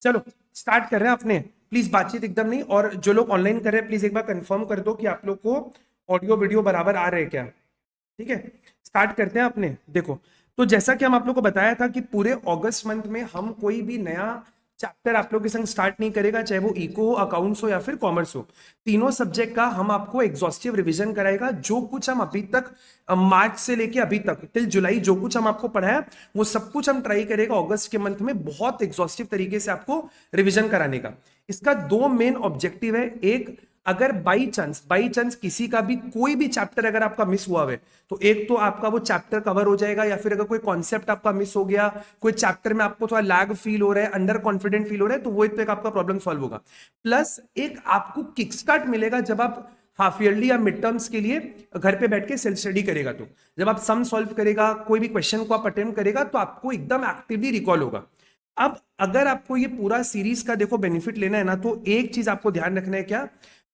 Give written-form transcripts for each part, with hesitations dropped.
चलो स्टार्ट कर रहे हैं अपने। प्लीज बातचीत एकदम नहीं, और जो लोग ऑनलाइन कर रहे हैं प्लीज एक बार कंफर्म कर दो कि आप लोग को ऑडियो वीडियो बराबर आ रहे हैं क्या। ठीक है, स्टार्ट करते हैं अपने। देखो, तो जैसा कि हम आप लोग को बताया था कि पूरे अगस्त मंथ में हम कोई भी नया चैप्टर आप लोग के संग स्टार्ट नहीं करेगा, चाहे वो इको हो, अकाउंट्स हो या फिर कॉमर्स हो। तीनों सब्जेक्ट का हम आपको एग्जॉस्टिव रिवीजन कराएगा। जो कुछ हम अभी तक मार्च से लेके अभी तक टिल जुलाई जो कुछ हम आपको पढ़ाया, वो सब कुछ हम ट्राई करेगा अगस्त के मंथ में बहुत एग्जॉस्टिव तरीके से आपको रिवीजन कराने का। इसका दो मेन ऑब्जेक्टिव है। एक, अगर बाई चांस किसी का भी कोई भी चैप्टर अगर आपका मिस हुआ है, तो एक तो आपका वो चैप्टर कवर हो जाएगा, या फिर अगर कोई कॉन्सेप्ट आपका मिस हो गया, कोई चैप्टर में आपको थोड़ा लैग फील हो रहा है, अंडर कॉन्फिडेंट फील हो रहा है, तो वो एक आपका प्रॉब्लम सॉल्व होगा। प्लस एक आपको किक स्टार्ट मिलेगा जब आप हाफ ईयरली या मिड टर्म्स के लिए घर पे बैठ के सेल्फ स्टडी करेगा। तो जब आप सम सॉल्व करेगा, कोई भी क्वेश्चन को आप अटेम्प्ट करेगा, तो आपको एकदम एक्टिवली रिकॉल होगा। अब अगर आपको ये पूरा सीरीज का देखो बेनिफिट लेना है ना, तो एक चीज आपको ध्यान रखना है। क्या,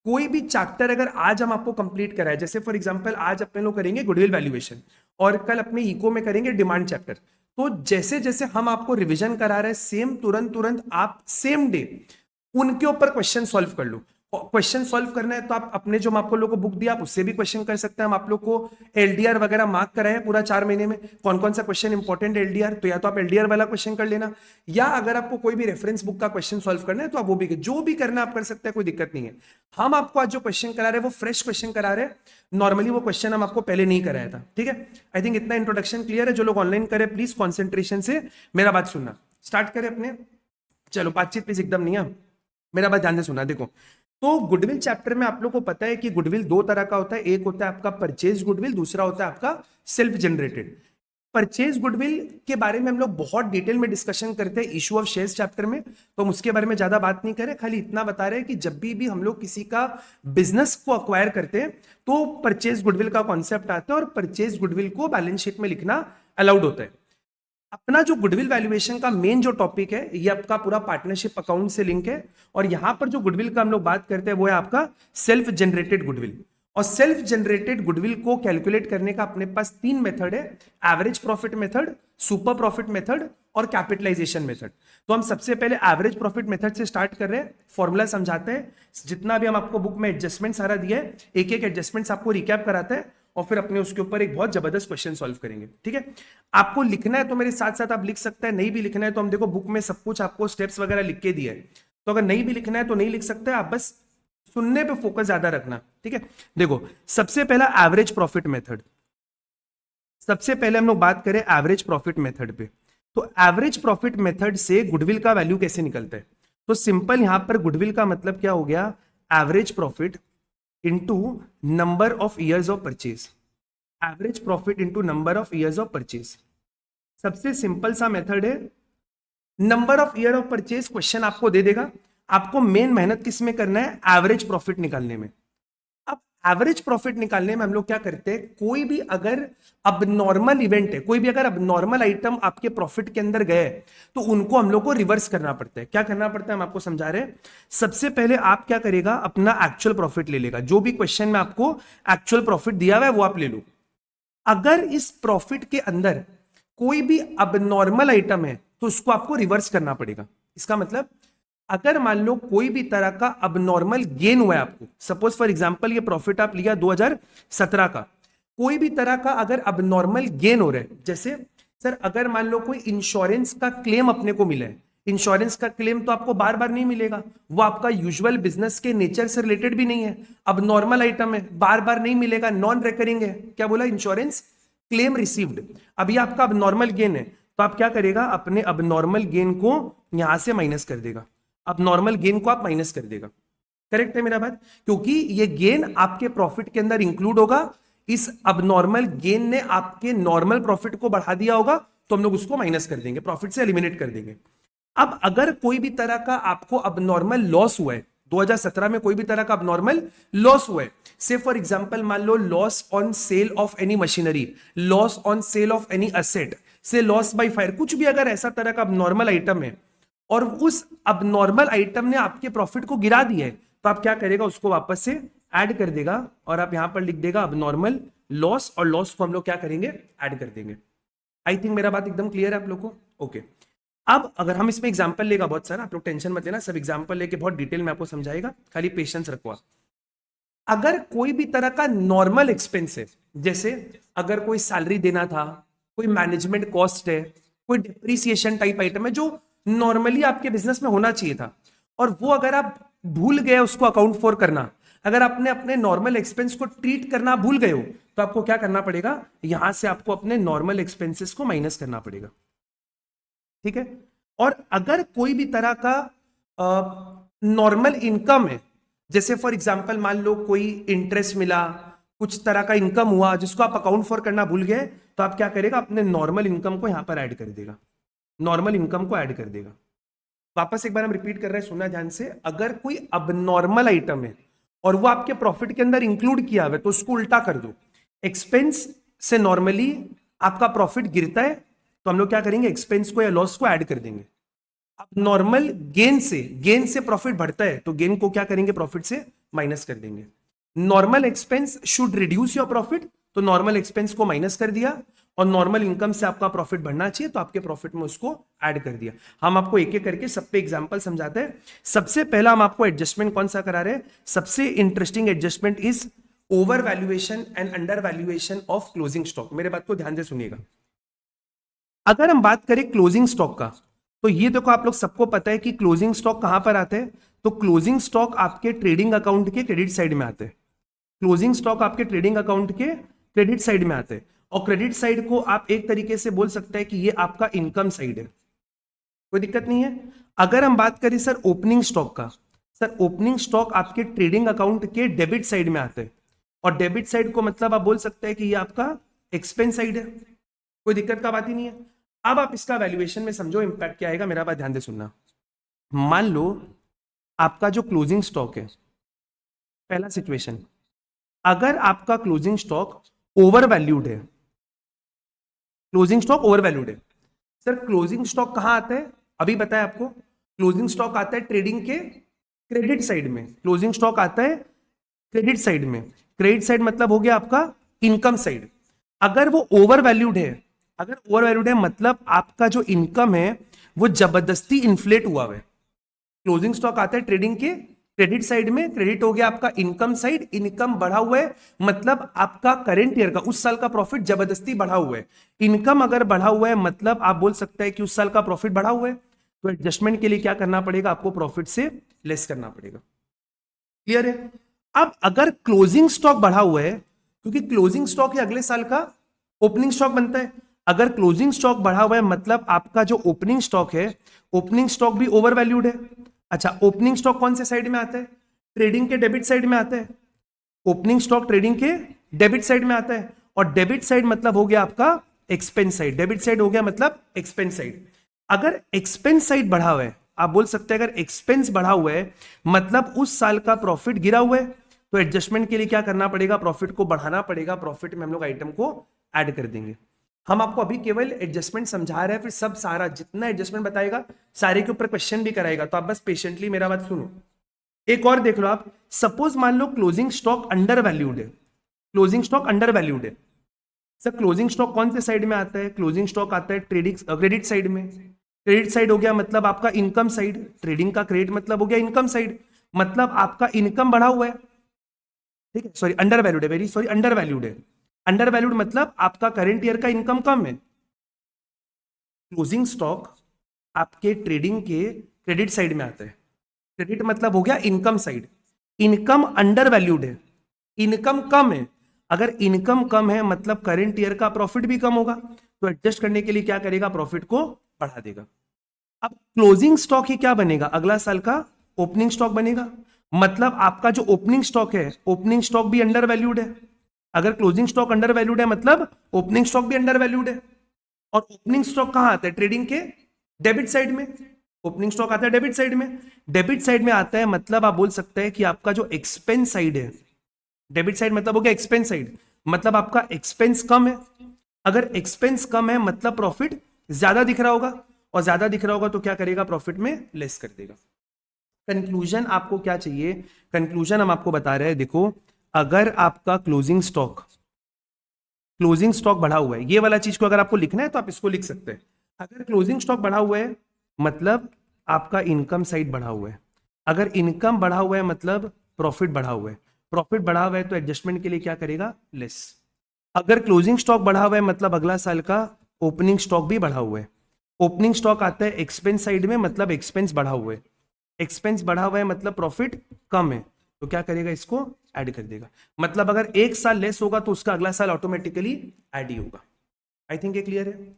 कोई भी चैप्टर अगर आज हम आपको कंप्लीट कराए, जैसे फॉर एग्जांपल आज अपने लोग करेंगे गुडविल वैल्यूएशन और कल अपने इको में करेंगे डिमांड चैप्टर, तो जैसे जैसे हम आपको रिवीजन करा रहे हैं सेम तुरंत तुरंत आप सेम डे उनके ऊपर क्वेश्चन सॉल्व कर लो। क्वेश्चन सॉल्व करना है तो आप अपने जो हम आपको लोग को बुक दिया आप उससे भी क्वेश्चन कर सकते हैं। हम आप लोग को एलडीआर वगैरह मार्क कराए हैं पूरा 4 महीने में, कौन कौन सा क्वेश्चन इंपॉर्टेंट एलडीआर, तो या तो आप एलडीआर वाला क्वेश्चन कर लेना, या अगर आपको कोई भी रेफरेंस बुक का क्वेश्चन सॉल्व करना है तो आप वो भी जो भी करना आप कर सकते हैं, कोई दिक्कत नहीं है। हम आपको आज जो क्वेश्चन करा रहे हैं वो फ्रेश क्वेश्चन करा रहे हैं। नॉर्मली वो क्वेश्चन हम आपको पहले नहीं कराया था। ठीक है, आई थिंक इतना इंट्रोडक्शन क्लियर है। जो लोग ऑनलाइन करें प्लीज कॉन्सेंट्रेशन से मेरा बात सुनना। स्टार्ट करें अपने। चलो बातचीत प्लीज एकदम नहीं है, मेरा बात ध्यान से सुना। देखो, तो गुडविल चैप्टर में आप लोग को पता है कि गुडविल दो तरह का होता है। एक होता है आपका परचेज गुडविल, दूसरा होता है आपका सेल्फ जनरेटेड। परचेज गुडविल के बारे में हम लोग बहुत डिटेल में डिस्कशन करते हैं इशू ऑफ शेयर्स चैप्टर में, तो हम उसके बारे में ज्यादा बात नहीं करें। खाली इतना बता रहे हैं कि जब भी हम लोग किसी का बिजनेस को अक्वायर करते हैं तो परचेज गुडविल का कॉन्सेप्ट आता है, और परचेज गुडविल को बैलेंस शीट में लिखना अलाउड होता है। अपना जो गुडविल वैल्यूएशन का मेन जो टॉपिक है, ये आपका पूरा पार्टनरशिप अकाउंट से लिंक है। और यहां पर जो गुडविल का हम लोग बात करते हैं वो है आपका सेल्फ जनरेटेड गुडविल। और सेल्फ जनरेटेड गुडविल को कैलकुलेट करने का अपने पास तीन मेथड है: average profit method, super profit method और कैपिटलाइजेशन मेथड। तो हम सबसे पहले एवरेज प्रॉफिट मेथड से स्टार्ट कर रहे हैं, फॉर्मूला समझाते हैं। जितना भी हम आपको बुक में एडजस्टमेंट सारा दिया है, एक एक एडजस्टमेंट्स आपको रिकैप कराते हैं, और फिर अपने उसके ऊपर एक बहुत जबरदस्त क्वेश्चन सॉल्व करेंगे। ठीक है, आपको लिखना है तो मेरे साथ साथ आप लिख सकते हैं, नहीं भी लिखना है तो हम देखो बुक में सब कुछ आपको स्टेप्स वगैरह लिख के दिया है, तो अगर नहीं भी लिखना है तो नहीं लिख सकते, आप बस सुनने पे फोकस ज्यादा रखना। ठीक है, देखो सबसे पहला एवरेज प्रॉफिट मेथड। सबसे पहले हम लोग बात करें एवरेज प्रॉफिट मेथड पे, तो एवरेज प्रॉफिट मेथड से गुडविल का वैल्यू कैसे निकलता है। तो सिंपल यहां पर गुडविल का मतलब क्या हो गया, average profit into number of years of purchase. Average profit into number of years of purchase, सबसे सिंपल सा मेथड है। Number of year of purchase question आपको दे देगा, आपको मेन मेहनत किस में करना है, एवरेज प्रॉफिट निकालने में। अब एवरेज प्रॉफिट निकालने में हम लोग क्या करते हैं, कोई भी अगर अबनॉर्मल इवेंट है, कोई भी अगर अबनॉर्मल आइटम आपके प्रॉफिट के अंदर गए, तो उनको हम लोग को रिवर्स करना पड़ता है। क्या करना पड़ता है हम आपको समझा रहे हैं। सबसे पहले आप क्या करेगा, अपना एक्चुअल प्रॉफिट ले लेगा। जो भी क्वेश्चन में आपको एक्चुअल प्रॉफिट दिया हुआ है वो आप ले लो। अगर इस प्रॉफिट के अंदर कोई भी अबनॉर्मल आइटम है तो उसको आपको रिवर्स करना पड़ेगा। इसका मतलब, अगर मान लो कोई भी तरह का अबनॉर्मल गेन हुआ है आपको, सपोज फॉर एग्जांपल ये प्रॉफिट आप लिया 2017 का, कोई भी तरह का अगर अबनॉर्मल गेन हो रहा है, जैसे सर अगर मान लो कोई इंश्योरेंस का क्लेम अपने को मिला है, इंश्योरेंस का क्लेम तो आपको बार बार नहीं मिलेगा, वो आपका यूजुअल बिजनेस के नेचर से रिलेटेड भी नहीं है, अब नॉर्मल आइटम है, बार बार नहीं मिलेगा, नॉन रेकरिंग है। क्या बोला, इंश्योरेंस क्लेम रिसीव्ड। अभी आपका अब नॉर्मल गेन है, तो आप क्या करेगा, अपने अब नॉर्मल गेन को यहां से माइनस कर देगा। अब नॉर्मल गेन को आप माइनस कर देगा। करेक्ट है मेरा बात, क्योंकि ये गेन आपके प्रॉफिट के अंदर इंक्लूड होगा। इस अबनॉर्मल गेन ने आपके नॉर्मल प्रॉफिट को बढ़ा दिया होगा, तो हम लोग उसको माइनस कर देंगे, प्रॉफिट से एलिमिनेट कर देंगे। अब अगर कोई भी तरह का आपको अबनॉर्मल लॉस हुआ है, 2017 में कोई भी तरह का अबनॉर्मल लॉस हुआ है, से फॉर एग्जांपल मान लो loss on sale of any machinery, loss on sale of any asset, से लॉस बाय फायर, कुछ भी अगर ऐसा तरह का अबनॉर्मल आइटम है और उस अबनॉर्मल आइटम ने आपके प्रॉफिट को गिरा दिया है, तो आप क्या करेगा, उसको वापस से ऐड कर देगा, और आप यहां पर लिख देगा अबनॉर्मल लॉस, और लॉस को हम लोग क्या करेंगे, ऐड कर देंगे। आई थिंक मेरा बात एकदम क्लियर है आप लोग को। ओके, अब अगर हम इसमें एग्जांपल लेगा बहुत सारा, आप लोग टेंशन मत लेना, सब एग्जांपल लेके बहुत डिटेल में आपको समझाएगा, खाली पेशेंस रखो आप। अगर कोई भी तरह का नॉर्मल एक्सपेंस है, जैसे अगर कोई सैलरी देना था, कोई मैनेजमेंट कॉस्ट है, कोई डिप्रिसिएशन टाइप आइटम है जो नॉर्मली आपके बिजनेस में होना चाहिए था, और वो अगर आप भूल गए उसको अकाउंट फॉर करना, अगर आपने अपने नॉर्मल एक्सपेंस को ट्रीट करना भूल गए हो, तो आपको क्या करना पड़ेगा, यहां से आपको अपने नॉर्मल एक्सपेंसेस को माइनस करना पड़ेगा। ठीक है। और अगर कोई भी तरह का नॉर्मल इनकम है, जैसे फॉर एग्जांपल मान लो कोई इंटरेस्ट मिला, कुछ तरह का इनकम हुआ जिसको आप अकाउंट फॉर करना भूल गए, तो आप क्या करेगा, अपने नॉर्मल इनकम को यहां पर ऐड कर देगा, नॉर्मल इनकम को ऐड कर देगा। वापस एक बार हम रिपीट कर रहे हैं, सुनना ध्यान से। अगर कोई अबनॉर्मल आइटम है और वो आपके प्रॉफिट के अंदर इंक्लूड किया हुआ है, तो उसको उल्टा कर दो। एक्सपेंस से नॉर्मली आपका प्रॉफिट गिरता है, तो हम लोग क्या करेंगे, एक्सपेंस को या लॉस को ऐड कर देंगे। अब नॉर्मल गेन से प्रॉफिट बढ़ता है, तो गेन को क्या करेंगे, प्रॉफिट से माइनस कर देंगे। Normal expense should reduce your profit, तो नॉर्मल एक्सपेंस को माइनस कर दिया, और नॉर्मल इनकम से आपका प्रॉफिट बढ़ना चाहिए, तो आपके प्रॉफिट में उसको ऐड कर दिया। हम आपको एक एक करके सब पे एग्जांपल समझाते हैं। सबसे पहला हम आपको एडजस्टमेंट कौन सा करा रहे हैं, सबसे interesting adjustment is over valuation and under valuation of closing stock. मेरे बात को ध्यान से सुनिएगा। अगर हम बात करें क्लोजिंग स्टॉक का, तो ये देखो आप लोग सबको पता है कि क्लोजिंग स्टॉक कहां पर आते हैं, तो क्लोजिंग स्टॉक आपके ट्रेडिंग अकाउंट के क्रेडिट साइड में आते हैं। क्लोजिंग स्टॉक आपके ट्रेडिंग अकाउंट के क्रेडिट साइड में आते हैं, और क्रेडिट साइड को आप एक तरीके से बोल सकते हैं कि ये आपका इनकम साइड है, कोई दिक्कत नहीं है। अगर हम बात करें सर ओपनिंग स्टॉक का, सर ओपनिंग स्टॉक आपके ट्रेडिंग अकाउंट के डेबिट साइड में आते हैं, और डेबिट साइड को मतलब आप बोल सकते हैं कि ये आपका एक्सपेंस साइड है, कोई दिक्कत का बात ही नहीं है। अब आप इसका वैल्यूएशन में समझो इंपैक्ट क्या आएगा, मेरा बात ध्यान से सुनना। मान लो आपका जो क्लोजिंग स्टॉक है, पहला सिचुएशन, अगर आपका क्लोजिंग स्टॉक ओवर वैल्यूड है, क्लोजिंग स्टॉक ओवर वैल्यूड है, सर क्लोजिंग स्टॉक कहां आता है, अभी बताया आपको, क्लोजिंग स्टॉक आता है ट्रेडिंग के क्रेडिट साइड में, क्लोजिंग स्टॉक आता है क्रेडिट साइड में। क्रेडिट साइड मतलब हो गया आपका इनकम साइड। अगर वो ओवर वैल्यूड है, अगर ओवर वैल्यूड है मतलब आपका जो इनकम है वो जबरदस्ती इन्फ्लेट हुआ है। क्लोजिंग स्टॉक आता है ट्रेडिंग के क्रेडिट साइड में, क्रेडिट हो गया आपका इनकम साइड, इनकम बढ़ा हुआ है मतलब आपका करंट ईयर का, उस साल का प्रॉफिट जबरदस्ती बढ़ा हुआ है। इनकम अगर बढ़ा हुआ है मतलब आप बोल सकते हैं कि उस साल का प्रॉफिट बढ़ा हुआ है, तो एडजस्टमेंट के लिए क्या करना पड़ेगा, आपको प्रॉफिट से लेस करना पड़ेगा। क्लियर है। अब अगर क्लोजिंग स्टॉक बढ़ा हुआ है, क्योंकि क्लोजिंग स्टॉक ही अगले साल का ओपनिंग स्टॉक बनता है, अगर क्लोजिंग स्टॉक बढ़ा हुआ है मतलब आपका जो ओपनिंग स्टॉक है, ओपनिंग स्टॉक भी ओवर वैल्यूड है। अच्छा, ओपनिंग स्टॉक कौन से साइड में आता है, ट्रेडिंग के डेबिट साइड में आता है। ओपनिंग स्टॉक ट्रेडिंग के डेबिट साइड में आता है, और डेबिट साइड मतलब हो गया आपका एक्सपेंस साइड, डेबिट साइड हो गया मतलब एक्सपेंस साइड। अगर एक्सपेंस साइड बढ़ा हुआ है, आप बोल सकते हैं अगर एक्सपेंस बढ़ा हुआ है मतलब उस साल का प्रॉफिट गिरा हुआ है, तो एडजस्टमेंट के लिए क्या करना पड़ेगा, प्रॉफिट को बढ़ाना पड़ेगा, प्रॉफिट में हम लोग आइटम को ऐड कर देंगे। हम आपको अभी केवल एडजस्टमेंट समझा रहे हैं, फिर सब सारा जितना एडजस्टमेंट बताएगा सारे के ऊपर क्वेश्चन भी कराएगा, तो आप बस पेशेंटली मेरा बात सुनो। एक और देख लो आप, सपोज मान लो क्लोजिंग स्टॉक अंडर वैल्यूड है, क्लोजिंग स्टॉक अंडर वैल्यूड है। सर क्लोजिंग स्टॉक कौन से साइड में आता है, क्लोजिंग स्टॉक आता है ट्रेडिंग क्रेडिट साइड में। क्रेडिट साइड हो गया मतलब आपका इनकम साइड, ट्रेडिंग का क्रेडिट मतलब हो गया इनकम साइड, मतलब आपका इनकम बढ़ा हुआ है। ठीक है, सॉरी अंडर वैल्यूड है, वेरी सॉरी अंडर वैल्यूड है। अंडर वैल्यूड मतलब आपका करंट ईयर का इनकम कम है। क्लोजिंग स्टॉक आपके ट्रेडिंग के क्रेडिट साइड में आता है, क्रेडिट मतलब हो गया income side, income under valued है, इनकम कम है। अगर इनकम कम है मतलब करंट ईयर का प्रॉफिट भी कम होगा, तो एडजस्ट करने के लिए क्या करेगा, प्रॉफिट को बढ़ा देगा। अब क्लोजिंग स्टॉक ही क्या बनेगा, अगला साल का ओपनिंग स्टॉक बनेगा, मतलब आपका जो ओपनिंग स्टॉक है, ओपनिंग स्टॉक भी अंडर वैल्यूड है। अगर क्लोजिंग स्टॉक अंडर वैल्यूड है मतलब ओपनिंग स्टॉक भी अंडर वैल्यूड है। और ओपनिंग स्टॉक कहां आता है, ट्रेडिंग के डेबिट साइड में। ओपनिंग स्टॉक आता है डेबिट साइड में, डेबिट साइड में आता है मतलब आप बोल सकते हैं कि आपका जो एक्सपेंस साइड है, डेबिट साइड मतलब हो गया एक्सपेंस साइड, मतलब आपका एक्सपेंस कम है। अगर एक्सपेंस कम है मतलब प्रॉफिट ज्यादा दिख रहा होगा, और ज्यादा दिख रहा होगा तो क्या करेगा, प्रॉफिट में लेस कर देगा। कंक्लूजन आपको क्या चाहिए, कंक्लूजन हम आपको बता रहे हैं, देखो अगर आपका क्लोजिंग स्टॉक बढ़ा हुआ है, ये वाला चीज को अगर आपको लिखना है तो आप इसको लिख सकते हैं। अगर क्लोजिंग स्टॉक बढ़ा हुआ है मतलब आपका इनकम साइड बढ़ा हुआ है। अगर इनकम बढ़ा हुआ है मतलब प्रॉफिट बढ़ा हुआ है। प्रॉफिट बढ़ा हुआ है तो एडजस्टमेंट के लिए क्या करेगा, लेस। अगर क्लोजिंग स्टॉक बढ़ा हुआ है मतलब अगला साल का ओपनिंग स्टॉक भी बढ़ा हुआ है। ओपनिंग स्टॉक आता है एक्सपेंस साइड में, मतलब एक्सपेंस बढ़ा हुआ है। एक्सपेंस बढ़ा हुआ है मतलब प्रॉफिट कम है, तो क्या करेगा, इसको ऐड कर देगा। मतलब अगर एक साल लेस होगा तो उसका अगला साल ऑटोमेटिकली ऐड ही होगा। आई थिंक ये क्लियर है।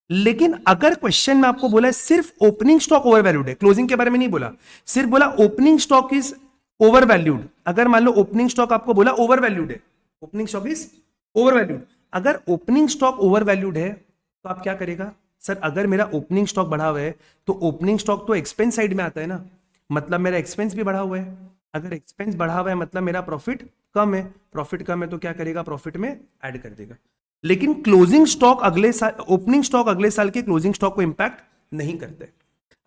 लेकिन अगर क्वेश्चन में आपको बोला है सिर्फ ओपनिंग स्टॉक ओवर वैल्यूड है, क्लोजिंग के बारे में नहीं बोला, सिर्फ बोला opening stock is over valued. अगर मान लो ओपनिंग स्टॉक आपको बोला ओवर वैल्यूड है, opening stock is over valued, अगर ओपनिंग स्टॉक ओवर वैल्यूड है तो आप क्या करेगा, सर अगर मेरा ओपनिंग स्टॉक बढ़ा हुआ है तो ओपनिंग स्टॉक तो एक्सपेंस साइड में आता है ना, मतलब मेरा एक्सपेंस भी बढ़ा हुआ है। अगर एक्सपेंस बढ़ा हुआ है मतलब मेरा प्रॉफिट कम है, प्रॉफिट कम है तो क्या करेगा, प्रॉफिट में ऐड कर देगा। लेकिन क्लोजिंग स्टॉक अगले साल, ओपनिंग स्टॉक अगले साल के क्लोजिंग स्टॉक को इंपैक्ट नहीं करते।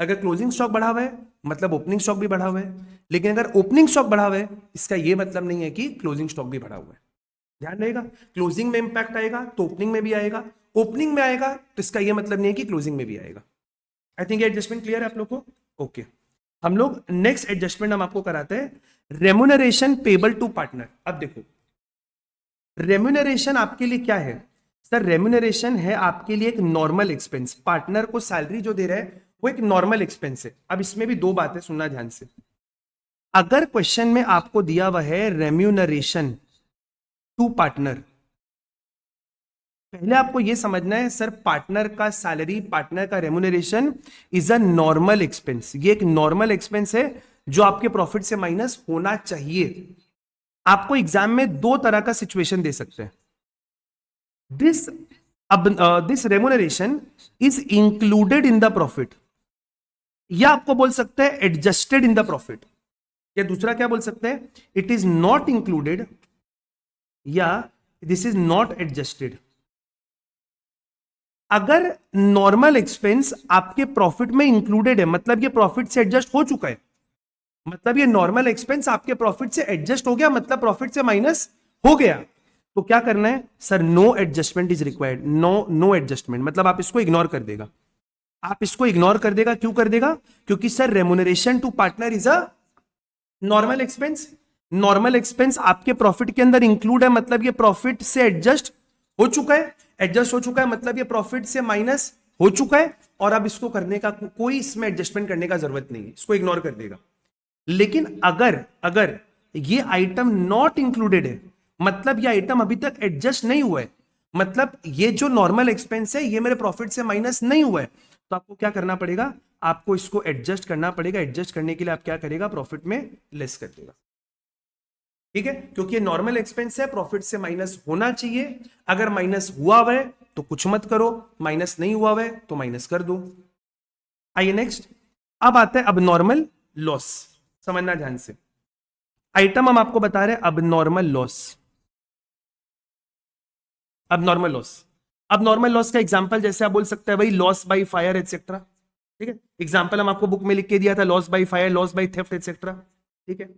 अगर क्लोजिंग स्टॉक बढ़ा हुआ है मतलब ओपनिंग स्टॉक भी बढ़ा हुआ है, लेकिन अगर ओपनिंग स्टॉक बढ़ा हुआ है इसका यह मतलब नहीं है कि क्लोजिंग स्टॉक भी बढ़ा हुआ है। ध्यान रहेगा, क्लोजिंग में इंपैक्ट आएगा तो ओपनिंग में भी आएगा, ओपनिंग में आएगा तो इसका यह मतलब नहीं है कि क्लोजिंग में भी आएगा। आई थिंक ये एडजस्टमेंट क्लियर है आप लोग को। ओके, हम लोग नेक्स्ट एडजस्टमेंट हम आपको कराते हैं रेम्यूनरेशन पेबल टू पार्टनर। अब देखो रेम्यूनरेशन आपके लिए क्या है, सर रेम्यूनरेशन है आपके लिए एक नॉर्मल एक्सपेंस। पार्टनर को सैलरी जो दे रहा है वो एक नॉर्मल एक्सपेंस है। अब इसमें भी दो बातें सुनना ध्यान से। अगर क्वेश्चन में आपको दिया हुआ है रेम्यूनरेशन टू पार्टनर, पहले आपको यह समझना है सर पार्टनर का सैलरी, पार्टनर का remuneration is a normal expense. ये एक नॉर्मल एक्सपेंस है जो आपके प्रॉफिट से माइनस होना चाहिए। आपको एग्जाम में दो तरह का सिचुएशन दे सकते हैं। दिस अब this remuneration is included in the profit, या आपको बोल सकते हैं एडजस्टेड इन द प्रॉफिट, या दूसरा क्या बोल सकते हैं, इट इज नॉट इंक्लूडेड या दिस इज नॉट एडजस्टेड। अगर नॉर्मल एक्सपेंस आपके प्रॉफिट में इंक्लूडेड है मतलब ये प्रॉफिट से एडजस्ट हो चुका है, मतलब ये नॉर्मल एक्सपेंस आपके प्रॉफिट से एडजस्ट हो गया, मतलब प्रॉफिट से माइनस हो गया, तो क्या करना है sir, no adjustment is required. No adjustment मतलब आप इसको इग्नोर कर देगा। आप इसको इग्नोर कर देगा, क्यों कर देगा, क्योंकि sir remuneration to partner is a normal expense. Normal expense आपके प्रॉफिट के अंदर इंक्लूड है, मतलब ये प्रॉफिट से एडजस्ट हो चुका है। एडजस्ट हो चुका है मतलब ये प्रॉफिट से माइनस हो चुका है, और अब इसको करने का कोई इसमें एडजस्टमेंट करने का जरूरत नहीं है, इसको इग्नोर कर देगा। लेकिन अगर अगर ये आइटम नॉट इंक्लूडेड है, मतलब ये आइटम अभी तक एडजस्ट नहीं हुआ है, मतलब ये जो नॉर्मल एक्सपेंस है ये मेरे प्रॉफिट से माइनस नहीं हुआ है, तो आपको क्या करना पड़ेगा, आपको इसको एडजस्ट करना पड़ेगा। एडजस्ट करने के लिए आप क्या करेगा, प्रॉफिट में लेस कर देगा। ठीक है, क्योंकि ये नॉर्मल एक्सपेंस है, प्रॉफिट से माइनस होना चाहिए। अगर माइनस हुआ हुआ है तो कुछ मत करो, माइनस नहीं हुआ हुआ है तो माइनस कर दो। आइए नेक्स्ट, अब आता है अब नॉर्मल लॉस। समझना ध्यान से, आइटम हम आपको बता रहे हैं अब नॉर्मल लॉस। अब नॉर्मल लॉस, अब नॉर्मल लॉस का एग्जांपल जैसे आप बोल सकते हैं भाई लॉस बाय फायर एटसेट्रा। ठीक है, एग्जांपल हम आपको बुक में लिख के दिया था, loss by fire, loss by theft etcetera. ठीक है,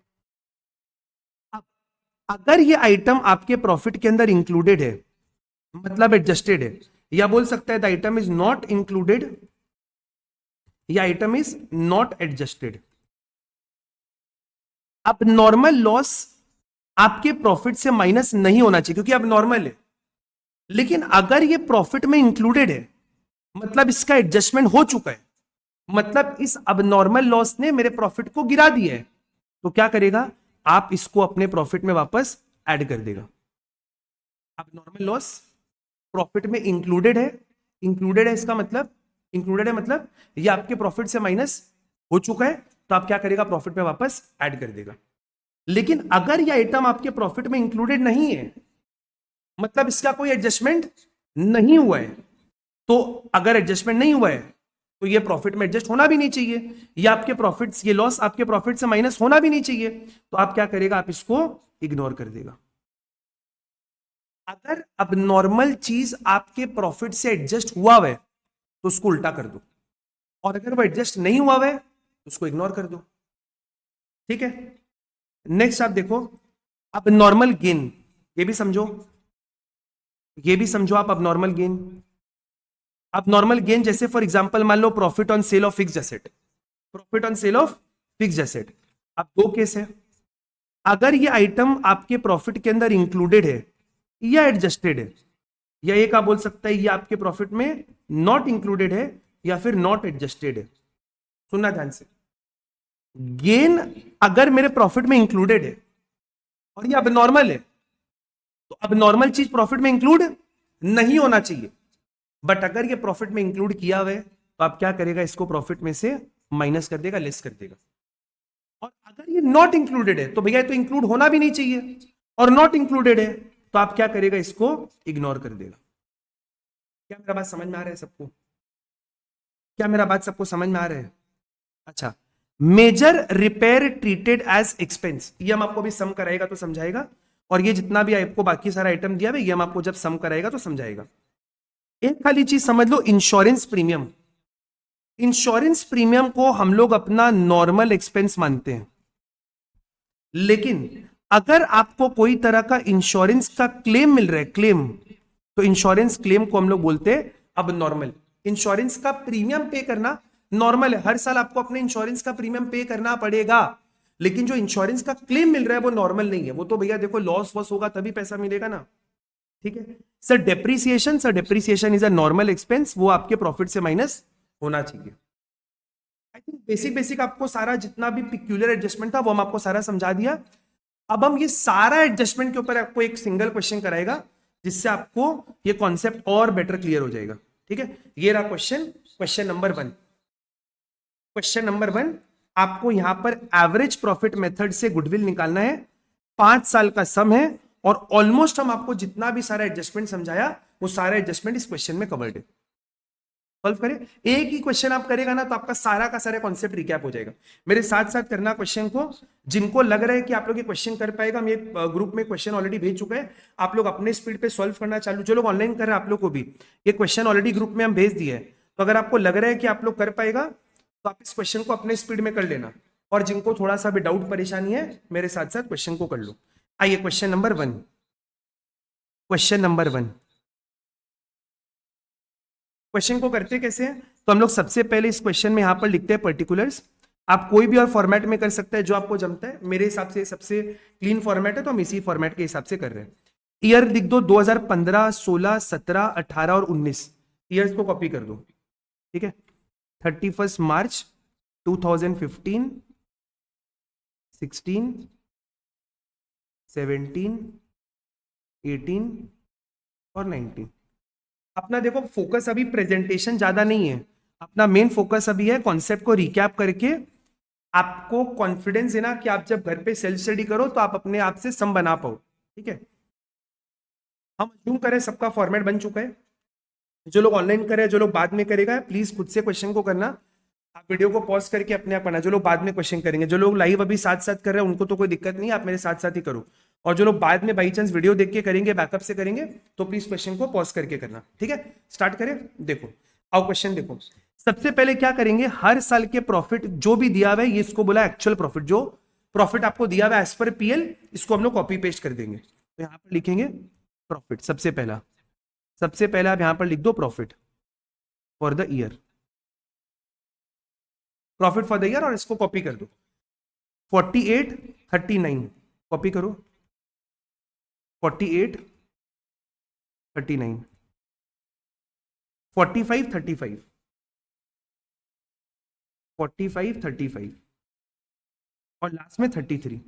अब अगर ये आइटम आपके प्रॉफिट के अंदर इंक्लूडेड है मतलब एडजस्टेड है, या बोल सकते हैं the item is not included या आइटम इज नॉट एडजस्टेड। अब नॉर्मल लॉस आपके प्रॉफिट से माइनस नहीं होना चाहिए क्योंकि अब नॉर्मल है, लेकिन अगर ये प्रॉफिट में इंक्लूडेड है मतलब इसका एडजस्टमेंट हो चुका है, मतलब इस अब नॉर्मल लॉस ने मेरे प्रॉफिट को गिरा दिया है, तो क्या करेगा, आप इसको अपने प्रॉफिट में वापस ऐड कर देगा। अब नॉर्मल लॉस प्रॉफिट में इंक्लूडेड है, इंक्लूडेड है इसका मतलब, इंक्लूडेड है मतलब ये आपके प्रॉफिट से माइनस हो चुका है, तो आप क्या करेगा, प्रॉफिट में वापस ऐड कर देगा। लेकिन अगर यह आइटम आपके प्रॉफिट में इंक्लूडेड नहीं है मतलब इसका कोई एडजस्टमेंट नहीं हुआ है, तो अगर एडजस्टमेंट नहीं हुआ है तो ये प्रॉफिट में एडजस्ट होना भी नहीं चाहिए, या आपके प्रॉफिट्स, ये लॉस आपके प्रॉफिट से माइनस होना भी नहीं चाहिए, तो आप क्या करेगा, आप इसको इग्नोर कर देगा। अगर अब नॉर्मल चीज आपके प्रॉफिट से एडजस्ट हुआ है तो उसको उल्टा कर दो, और अगर वो एडजस्ट नहीं हुआ है तो उसको इग्नोर कर दो। ठीक है, नेक्स्ट आप देखो अब नॉर्मल गेन, ये भी समझो, ये भी समझो आप अब नॉर्मल गेन। अब नॉर्मल गेन जैसे फॉर एग्जांपल मान लो profit on sale of fixed asset, profit on sale of fixed asset. अब दो केस है, अगर ये आइटम आपके प्रॉफिट के अंदर इंक्लूडेड है या एडजस्टेड है, या एक आप बोल सकता है ये आपके प्रॉफिट में नॉट इंक्लूडेड है या फिर नॉट एडजस्टेड है। सुनना ध्यान से, गेन अगर मेरे प्रॉफिट में इंक्लूडेड है और ये अब नॉर्मल है, तो अब नॉर्मल चीज प्रॉफिट में इंक्लूड नहीं होना चाहिए, बट अगर ये प्रॉफिट में इंक्लूड किया हुआ है तो आप क्या करेगा, इसको प्रॉफिट में से माइनस कर देगा, लेस कर देगा। और अगर ये नॉट इंक्लूडेड है तो भैया तो इंक्लूड होना भी नहीं चाहिए, और नॉट इंक्लूडेड है तो आप क्या करेगा, इसको इग्नोर कर देगा। क्या मेरा बात समझ में आ रहा है सबको? क्या मेरा बात सबको समझ में आ रहा है? अच्छा, major repair treated as expense, ये हम आपको भी सम कराएगा तो समझाएगा, और ये जितना भी आपको बाकी सारा आइटम दिया है ये हम आपको जब सम कराएगा तो समझाएगा। एक खाली चीज समझ लो, इंश्योरेंस प्रीमियम, इंश्योरेंस प्रीमियम को हम लोग अपना नॉर्मल एक्सपेंस मानते हैं, लेकिन अगर आपको कोई तरह का इंश्योरेंस का क्लेम मिल रहा है, क्लेम, तो इंश्योरेंस क्लेम को हम लोग बोलते हैं अब नॉर्मल। इंश्योरेंस का प्रीमियम पे करना नॉर्मल है, हर साल आपको अपने इंश्योरेंस का प्रीमियम पे करना पड़ेगा, लेकिन जो इंश्योरेंस का क्लेम मिल रहा है वो नॉर्मल नहीं है, वो तो भैया देखो लॉस वॉस होगा तभी पैसा मिलेगा ना। ठीक है sir, depreciation, sir depreciation is a normal expense, वो आपके प्रॉफिट से माइनस होना चाहिए। आई थिंक बेसिक बेसिक आपको सारा जितना भी पिक्यूलियर एडजस्टमेंट था वो हम आपको सारा समझा दिया। अब हम ये सारा एडजस्टमेंट के ऊपर आपको एक सिंगल क्वेश्चन कराएगा, जिससे आपको ये कॉन्सेप्ट और बेटर क्लियर हो जाएगा। ठीक है, ये रहा question, question number 1। Question number 1, आपको यहां पर एवरेज प्रॉफिट मेथड से गुडविल निकालना है, 5 साल का सम है, और ऑलमोस्ट हम आपको जितना भी सारा एडजस्टमेंट समझाया वो सारा एडजस्टमेंट इस क्वेश्चन में कवर्ड है। सॉल्व करें, एक ही क्वेश्चन आप करेगा ना तो आपका सारा का सारा कॉन्सेप्ट रिकैप हो जाएगा। मेरे साथ साथ करना क्वेश्चन को, जिनको लग रहा है कि आप लोग ये क्वेश्चन कर पाएगा, हम ये ग्रुप में क्वेश्चन ऑलरेडी भेज चुके हैं, आप लोग अपने स्पीड पे सॉल्व करना चालू, जो लोग ऑनलाइन कर रहे हैं आप लोग को भी ये क्वेश्चन ऑलरेडी ग्रुप में हम भेज दिए हैं, तो अगर आपको लग रहा है कि आप लोग कर पाएगा तो आप इस क्वेश्चन को अपने स्पीड में कर लेना, और जिनको थोड़ा सा भी डाउट परेशानी है मेरे साथ साथ क्वेश्चन को कर लो। आइए question number 1, question number 1, question को करते कैसे हैं, तो हम लोग सबसे पहले इस क्वेश्चन में यहां पर लिखते हैं पर्टिकुलर्स। आप कोई भी और फॉर्मेट में कर सकते हैं जो आपको जमता है, मेरे हिसाब से सबसे क्लीन फॉर्मेट है तो हम इसी फॉर्मेट के हिसाब से कर रहे हैं। ईयर लिख दो 2015, 16, 17, 18 और 19, ईयर्स को कॉपी कर दो। ठीक है, 31 मार्च 2015, 16, 17, 18 और 19। अपना देखो फोकस अभी प्रेजेंटेशन ज्यादा नहीं है, अपना मेन फोकस अभी है कॉन्सेप्ट को रिकैप करके आपको कॉन्फिडेंस देना कि आप जब घर पे सेल्फ स्टडी करो तो आप अपने आप से सम बना पाओ। ठीक है, हम अज्यूम करें सबका फॉर्मेट बन चुका है, जो लोग ऑनलाइन करे, जो लोग बाद में करेगा प्लीज खुद से क्वेश्चन को करना, आप वीडियो को पॉज करके अपने आप पढ़ना, जो लोग बाद में क्वेश्चन करेंगे, जो लोग लाइव अभी साथ साथ कर रहे हैं उनको तो कोई दिक्कत नहीं, आप मेरे साथ साथ ही करो, और जो लोग बाद में बाई चांस वीडियो देख के करेंगे, बैकअप से करेंगे, तो प्लीज क्वेश्चन को पॉज करके करना। ठीक है, स्टार्ट करें। देखो आओ क्वेश्चन देखो, सबसे पहले क्या करेंगे, हर साल के प्रॉफिट जो भी दिया हुआ है ये इसको बोला एक्चुअल प्रॉफिट, जो प्रॉफिट आपको दिया हुआ है एज पर पीएल, इसको हम लोग कॉपी पेस्ट कर देंगे। तो यहां पर लिखेंगे प्रॉफिट, सबसे पहला आप यहां पर लिख दो profit for the year, profit for the year, और इसको कॉपी कर दो 48, 39, कॉपी करो 48, 39, 45, 35, 45, 35 और लास्ट में 33।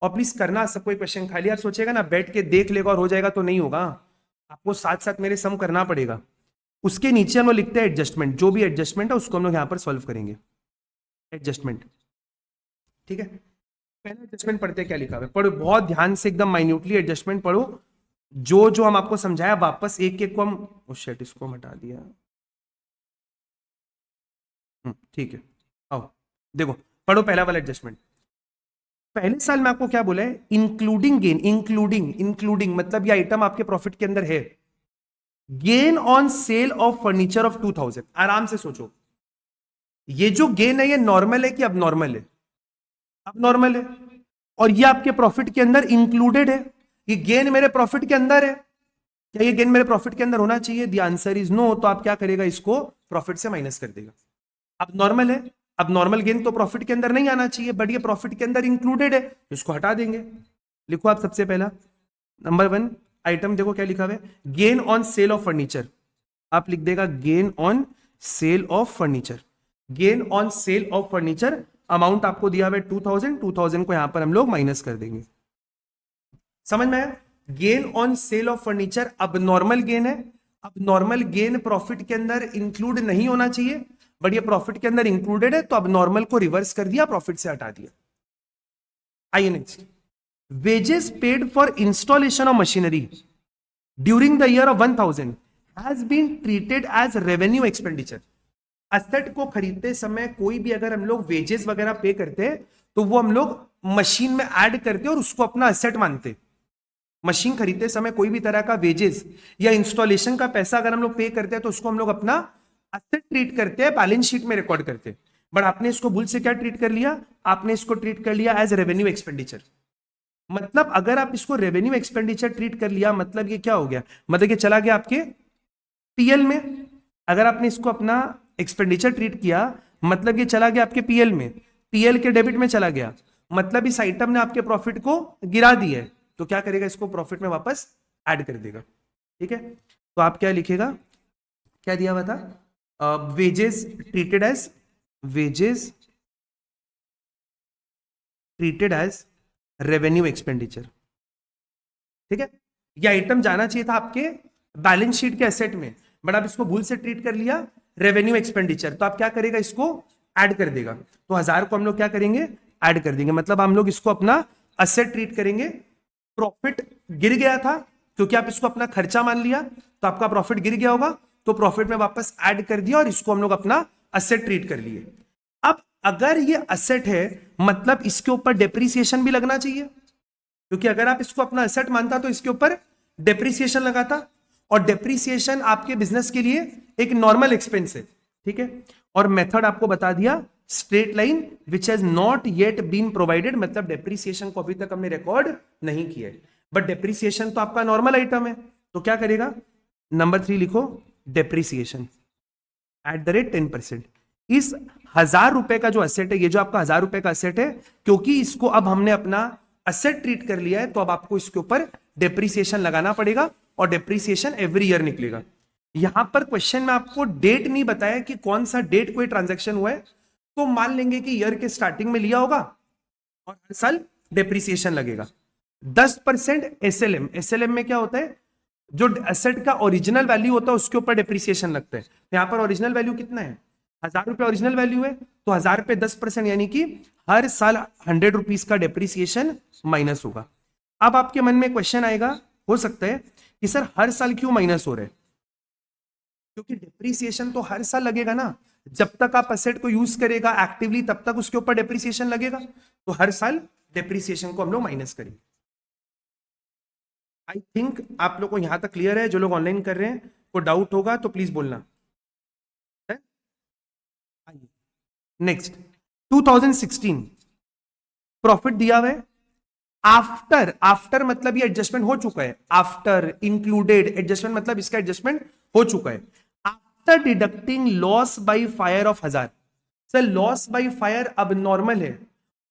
और प्लीज करना सबको क्वेश्चन, खाली यार सोचेगा ना बैठ के देख लेगा और हो जाएगा तो नहीं होगा, आपको साथ साथ मेरे सम करना पड़ेगा। उसके नीचे हम लोग लिखते हैं एडजस्टमेंट, जो भी एडजस्टमेंट है उसको हम लोग यहां पर सॉल्व करेंगे, एडजस्टमेंट। ठीक है, पहले एडजस्टमेंट पढ़ते क्या लिखा हुआ है, पढ़ो बहुत ध्यान से, एकदम माइन्यूटली एडजस्टमेंट पढ़ो, जो जो हम आपको समझाया वापस एक एक को हम, शिट इसको हटा दिया, ठीक है, आओ देखो पढ़ो पहला वाला एडजस्टमेंट। पहले साल में आपको क्या बोला है, इंक्लूडिंग गेन, इंक्लूडिंग मतलब ये आइटम आपके प्रॉफिट के अंदर है, gain on sale of furniture of 2000। आराम से सोचो, ये जो गेन है ये नॉर्मल है कि अब नॉर्मल है, अब नॉर्मल है, और ये आपके प्रॉफिट के अंदर इंक्लूडेड है, ये गेन मेरे प्रॉफिट के अंदर है, क्या ये गेन मेरे प्रॉफिट के अंदर होना चाहिए? The answer is no. तो आप क्या करेगा, इसको प्रॉफिट से माइनस कर देगा। अब नॉर्मल है, अब नॉर्मल गेन तो प्रॉफिट के अंदर नहीं आना चाहिए, बट ये प्रॉफिट के अंदर इंक्लूडेड है, इसको हटा देंगे। लिखो आप सबसे पहला नंबर 1 आइटम, देखो क्या लिखा हुआ है, gain on sale of furniture. आप लिख देगा gain on sale of furniture. Gain on sale of furniture amount आपको दिया हुआ है 2000 को यहां पर हम लोग माइनस कर देंगे। समझ में आया? Gain on sale of furniture अब नॉर्मल गेन है। अब नॉर्मल गेन प्रॉफिट के अंदर इंक्लूड नहीं होना चाहिए, बट ये प्रॉफिट के अंदर इंक्लूडेड है, तो अब नॉर्मल को रिवर्स कर दिया, प्रॉफिट से हटा दिया। आइए next, wages paid for installation of machinery during the year of 1000 has been treated as revenue expenditure. Asset को खरीदते समय कोई भी अगर हम लोग वेजेस वगैरह पे करते हैं, तो वो हम लोग मशीन में ऐड करते हैं और उसको अपना असेट मानते हैं। मशीन खरीदते समय कोई भी तरह का वेजेस या इंस्टॉलेशन का पैसा अगर हम लोग पे करते हैं, तो उसको हम लोग अपना असेट ट्रीट करते हैं, बैलेंस शीट में रिकॉर्ड करते हैं। बट आपने इसको भूल से क्या ट्रीट कर लिया, आपने इसको ट्रीट कर लिया एज रेवेन्यू एक्सपेंडिचर। मतलब अगर आप इसको रेवेन्यू एक्सपेंडिचर ट्रीट कर लिया, मतलब ये क्या हो गया, मतलब ये चला गया आपके पीएल में। अगर आपने इसको अपना एक्सपेंडिचर ट्रीट किया, मतलब ये चला गया आपके पीएल में, पीएल के डेबिट में चला गया, मतलब इस आइटम ने आपके प्रॉफिट को गिरा दिया है, तो क्या करेगा, इसको प्रॉफिट में वापस ऐड कर देगा। ठीक है, तो आप क्या लिखेगा, क्या दिया हुआ था, wages treated as, wages treated as revenue expenditure. ठीक है, ये आइटम जाना चाहिए था आपके बैलेंस शीट के एसेट में, बट आप इसको भूल से ट्रीट कर लिया रेवेन्यू एक्सपेंडिचर, तो आप क्या करेगा, इसको ऐड कर देगा। तो 1000 को हम लोग क्या करेंगे, ऐड कर देंगे, मतलब हम लोग इसको अपना असेट ट्रीट करेंगे। प्रॉफिट गिर गया था क्योंकि आप इसको अपना खर्चा मान लिया, तो आपका प्रॉफिट गिर गया होगा, तो प्रॉफिट में वापस ऐड कर दिया और इसको हम लोग अपना असेट ट्रीट कर लिए। अब अगर ये असेट है, मतलब इसके ऊपर डेप्रिसिएशन भी लगना चाहिए, क्योंकि अगर आप इसको अपना एसेट मानता तो इसके ऊपर डेप्रिसिएशन लगाता, और डेप्रिसिएशन आपके बिजनेस के लिए एक नॉर्मल एक्सपेंस है। ठीक है, और मेथड आपको बता दिया, straight line which has not yet been provided, मतलब डेप्रिसिएशन को अभी तक हमने रिकॉर्ड नहीं किया है, बट डेप्रिसिएशन तो आपका नॉर्मल आइटम है, तो क्या करेगा, नंबर 3 लिखो, डेप्रिसिएशन एट द रेट 10%। इस 1000 रुपए का जो असेट है, ये जो आपका 1000 रुपए का असेट है, क्योंकि इसको अब हमने अपना असेट ट्रीट कर लिया है, तो अब आपको इसके ऊपर डेप्रिसिएशन लगाना पड़ेगा, और डेप्रिसिएशन एवरी ईयर निकलेगा। यहां पर क्वेश्चन में आपको डेट नहीं बताया कि कौन सा डेट कोई ट्रांजैक्शन हुआ है, तो मान लेंगे कि ईयर के स्टार्टिंग में लिया होगा और हर साल डेप्रिसिएशन लगेगा। 10% एसएलएम, एसएलएम में क्या होता है, जो एसेट का ओरिजिनल वैल्यू होता है उसके ऊपर डेप्रिसिएशन लगता है। तो यहां पर ओरिजिनल वैल्यू कितना है, 1000 रुपए ओरिजिनल वैल्यू है, तो 1000 पे 10%, यानी कि हर साल 100 रुपीज का डेप्रिसिएशन माइनस होगा। अब आपके मन में क्वेश्चन आएगा, हो सकता है कि सर हर साल क्यों माइनस हो रहा है, क्योंकि डेप्रिसिएशन तो हर साल लगेगा ना, जब तक आप एसेट को यूज करेगा एक्टिवली तब तक उसके ऊपर डेप्रिसिएशन लगेगा, तो हर साल डेप्रिसिएशन को हम लोग माइनस करेंगे। आई थिंक आप लोग को यहां तक क्लियर है। जो लोग ऑनलाइन कर रहे हैं, को डाउट होगा तो प्लीज बोलना। नेक्स्ट 2016 प्रॉफिट दिया हुआ है, आफ्टर, आफ्टर मतलब ये एडजस्टमेंट हो चुका है, आफ्टर इंक्लूडेड, एडजस्टमेंट मतलब इसका एडजस्टमेंट हो चुका है। After deducting loss by fire of 1000, sir loss by fire अब नॉर्मल है,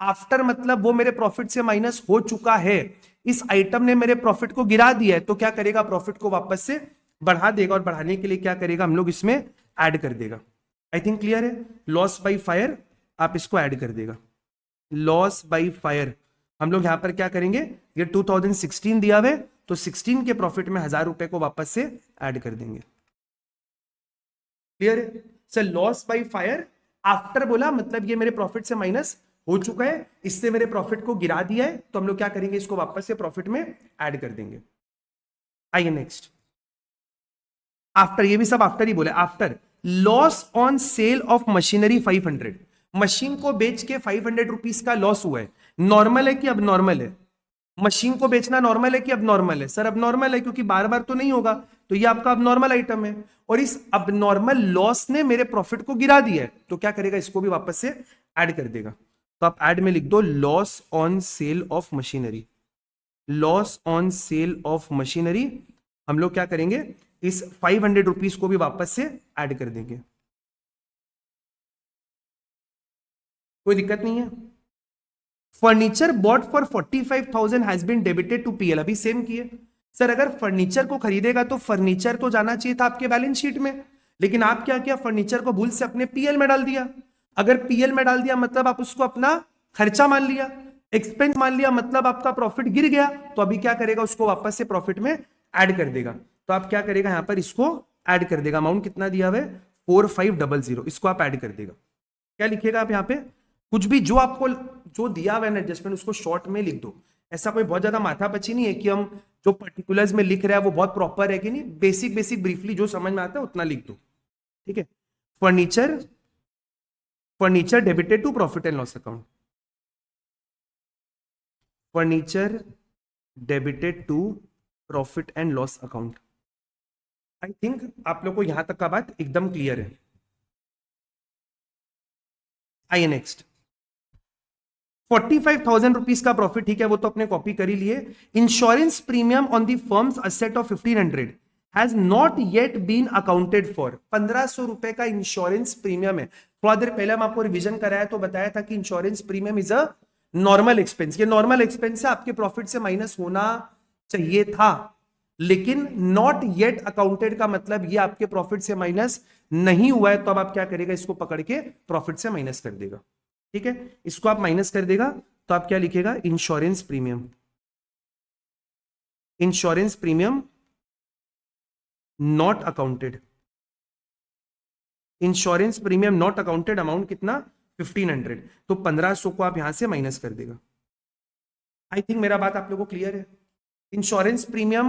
आफ्टर मतलब वो मेरे प्रॉफिट से माइनस हो चुका है, इस आइटम ने मेरे प्रॉफिट को गिरा दिया है, तो क्या करेगा, प्रॉफिट को वापस से बढ़ा देगा, और बढ़ाने के लिए क्या करेगा, हम लोग इसमें ऐड कर देगा। आई थिंक क्लियर है, लॉस बाय फायर आप इसको ऐड कर देगा, लॉस बाय फायर हम लोग यहां पर क्या करेंगे, ये 2016 दिया हुआ है, तो 16 के प्रॉफिट में 1000 रुपए को वापस से ऐड कर देंगे। क्लियर है sir, loss by fire after बोला, मतलब ये मेरे प्रॉफिट से माइनस हो चुका है, इससे मेरे प्रॉफिट को गिरा दिया है, तो हम लोग क्या करेंगे, इसको वापस से प्रॉफिट में ऐड कर देंगे। आइए नेक्स्ट, आफ्टर, ये भी सब आफ्टर ही बोले, after loss on sale of machinery 500, machine को बेच के 500 रुपीज का लॉस हुआ है, नॉर्मल है कि अब नॉर्मल है, मशीन को बेचना नॉर्मल है कि अब नॉर्मल है, सर अब नॉर्मल है, क्योंकि बार बार तो नहीं होगा, तो ये आपका अब नॉर्मल आइटम है, और इस अब नॉर्मल लॉस ने मेरे प्रॉफिट को गिरा दिया है, तो क्या करेगा, इसको भी वापस से ऐड कर देगा। तो आप ऐड में लिख दो loss on sale of machinery, loss on sale of machinery हम लोग क्या करेंगे, इस 500 रुपीज को भी वापस से ऐड कर देंगे। कोई दिक्कत नहीं है। Furniture bought for 45,000 has been debited to PL, अभी सेम किए सर। अगर फर्नीचर को खरीदेगा तो फर्नीचर तो जाना चाहिए था आपके बैलेंस शीट में, लेकिन आप क्या किया, फर्नीचर को भूल से अपने पीएल में डाल दिया। अगर पीएल में डाल दिया मतलब आप उसको अपना खर्चा मान लिया, एक्सपेंस मान लिया, मतलब आपका प्रॉफिट गिर गया। तो अभी क्या करेगा, उसको वापस से प्रॉफिट में ऐड कर देगा। तो आप क्या करेगा, यहां पर इसको ऐड कर देगा। अमाउंट कितना दिया हुआ है 4500, इसको आप ऐड कर देगा। क्या लिखेगा आप यहाँ पे, कुछ भी जो आपको जो दिया हुआ है ना एडजस्टमेंट, उसको शॉर्ट में लिख दो। ऐसा कोई बहुत ज्यादा माथापची नहीं है कि हम जो पर्टिकुलर्स में लिख रहे हैं वो बहुत प्रॉपर है कि नहीं, बेसिक बेसिक ब्रीफली जो समझ में आता है उतना लिख दो, ठीक है। Furniture, furniture debited to profit and loss account, furniture debited to profit and loss account. I think आप लोग को यहां तक का बात एकदम क्लियर है। आइए नेक्स्ट, 45,000 रुपीज का प्रॉफिट, ठीक है, वो तो अपने कॉपी कर ही लिए। Insurance premium on the firm's asset of 1500 has not yet been accounted for. 1500 रुपए का इंश्योरेंस प्रीमियम है। थोड़ा देर पहले हम आपको रिवीजन कराया तो बताया था कि insurance premium is a normal expense. ये नॉर्मल एक्सपेंस है, आपके प्रॉफिट से माइनस होना चाहिए था, लेकिन नॉट येट अकाउंटेड का मतलब ये आपके प्रॉफिट से माइनस नहीं हुआ है। तो अब आप क्या करेगा, इसको पकड़ के प्रॉफिट से माइनस कर देगा, ठीक है। इसको आप माइनस कर देगा तो आप क्या लिखेगा, insurance premium, insurance premium not accounted, insurance premium not accounted, amount कितना 1500। तो 1500 को आप यहां से माइनस कर देगा। आई थिंक मेरा बात आप लोगों को क्लियर है। इंश्योरेंस प्रीमियम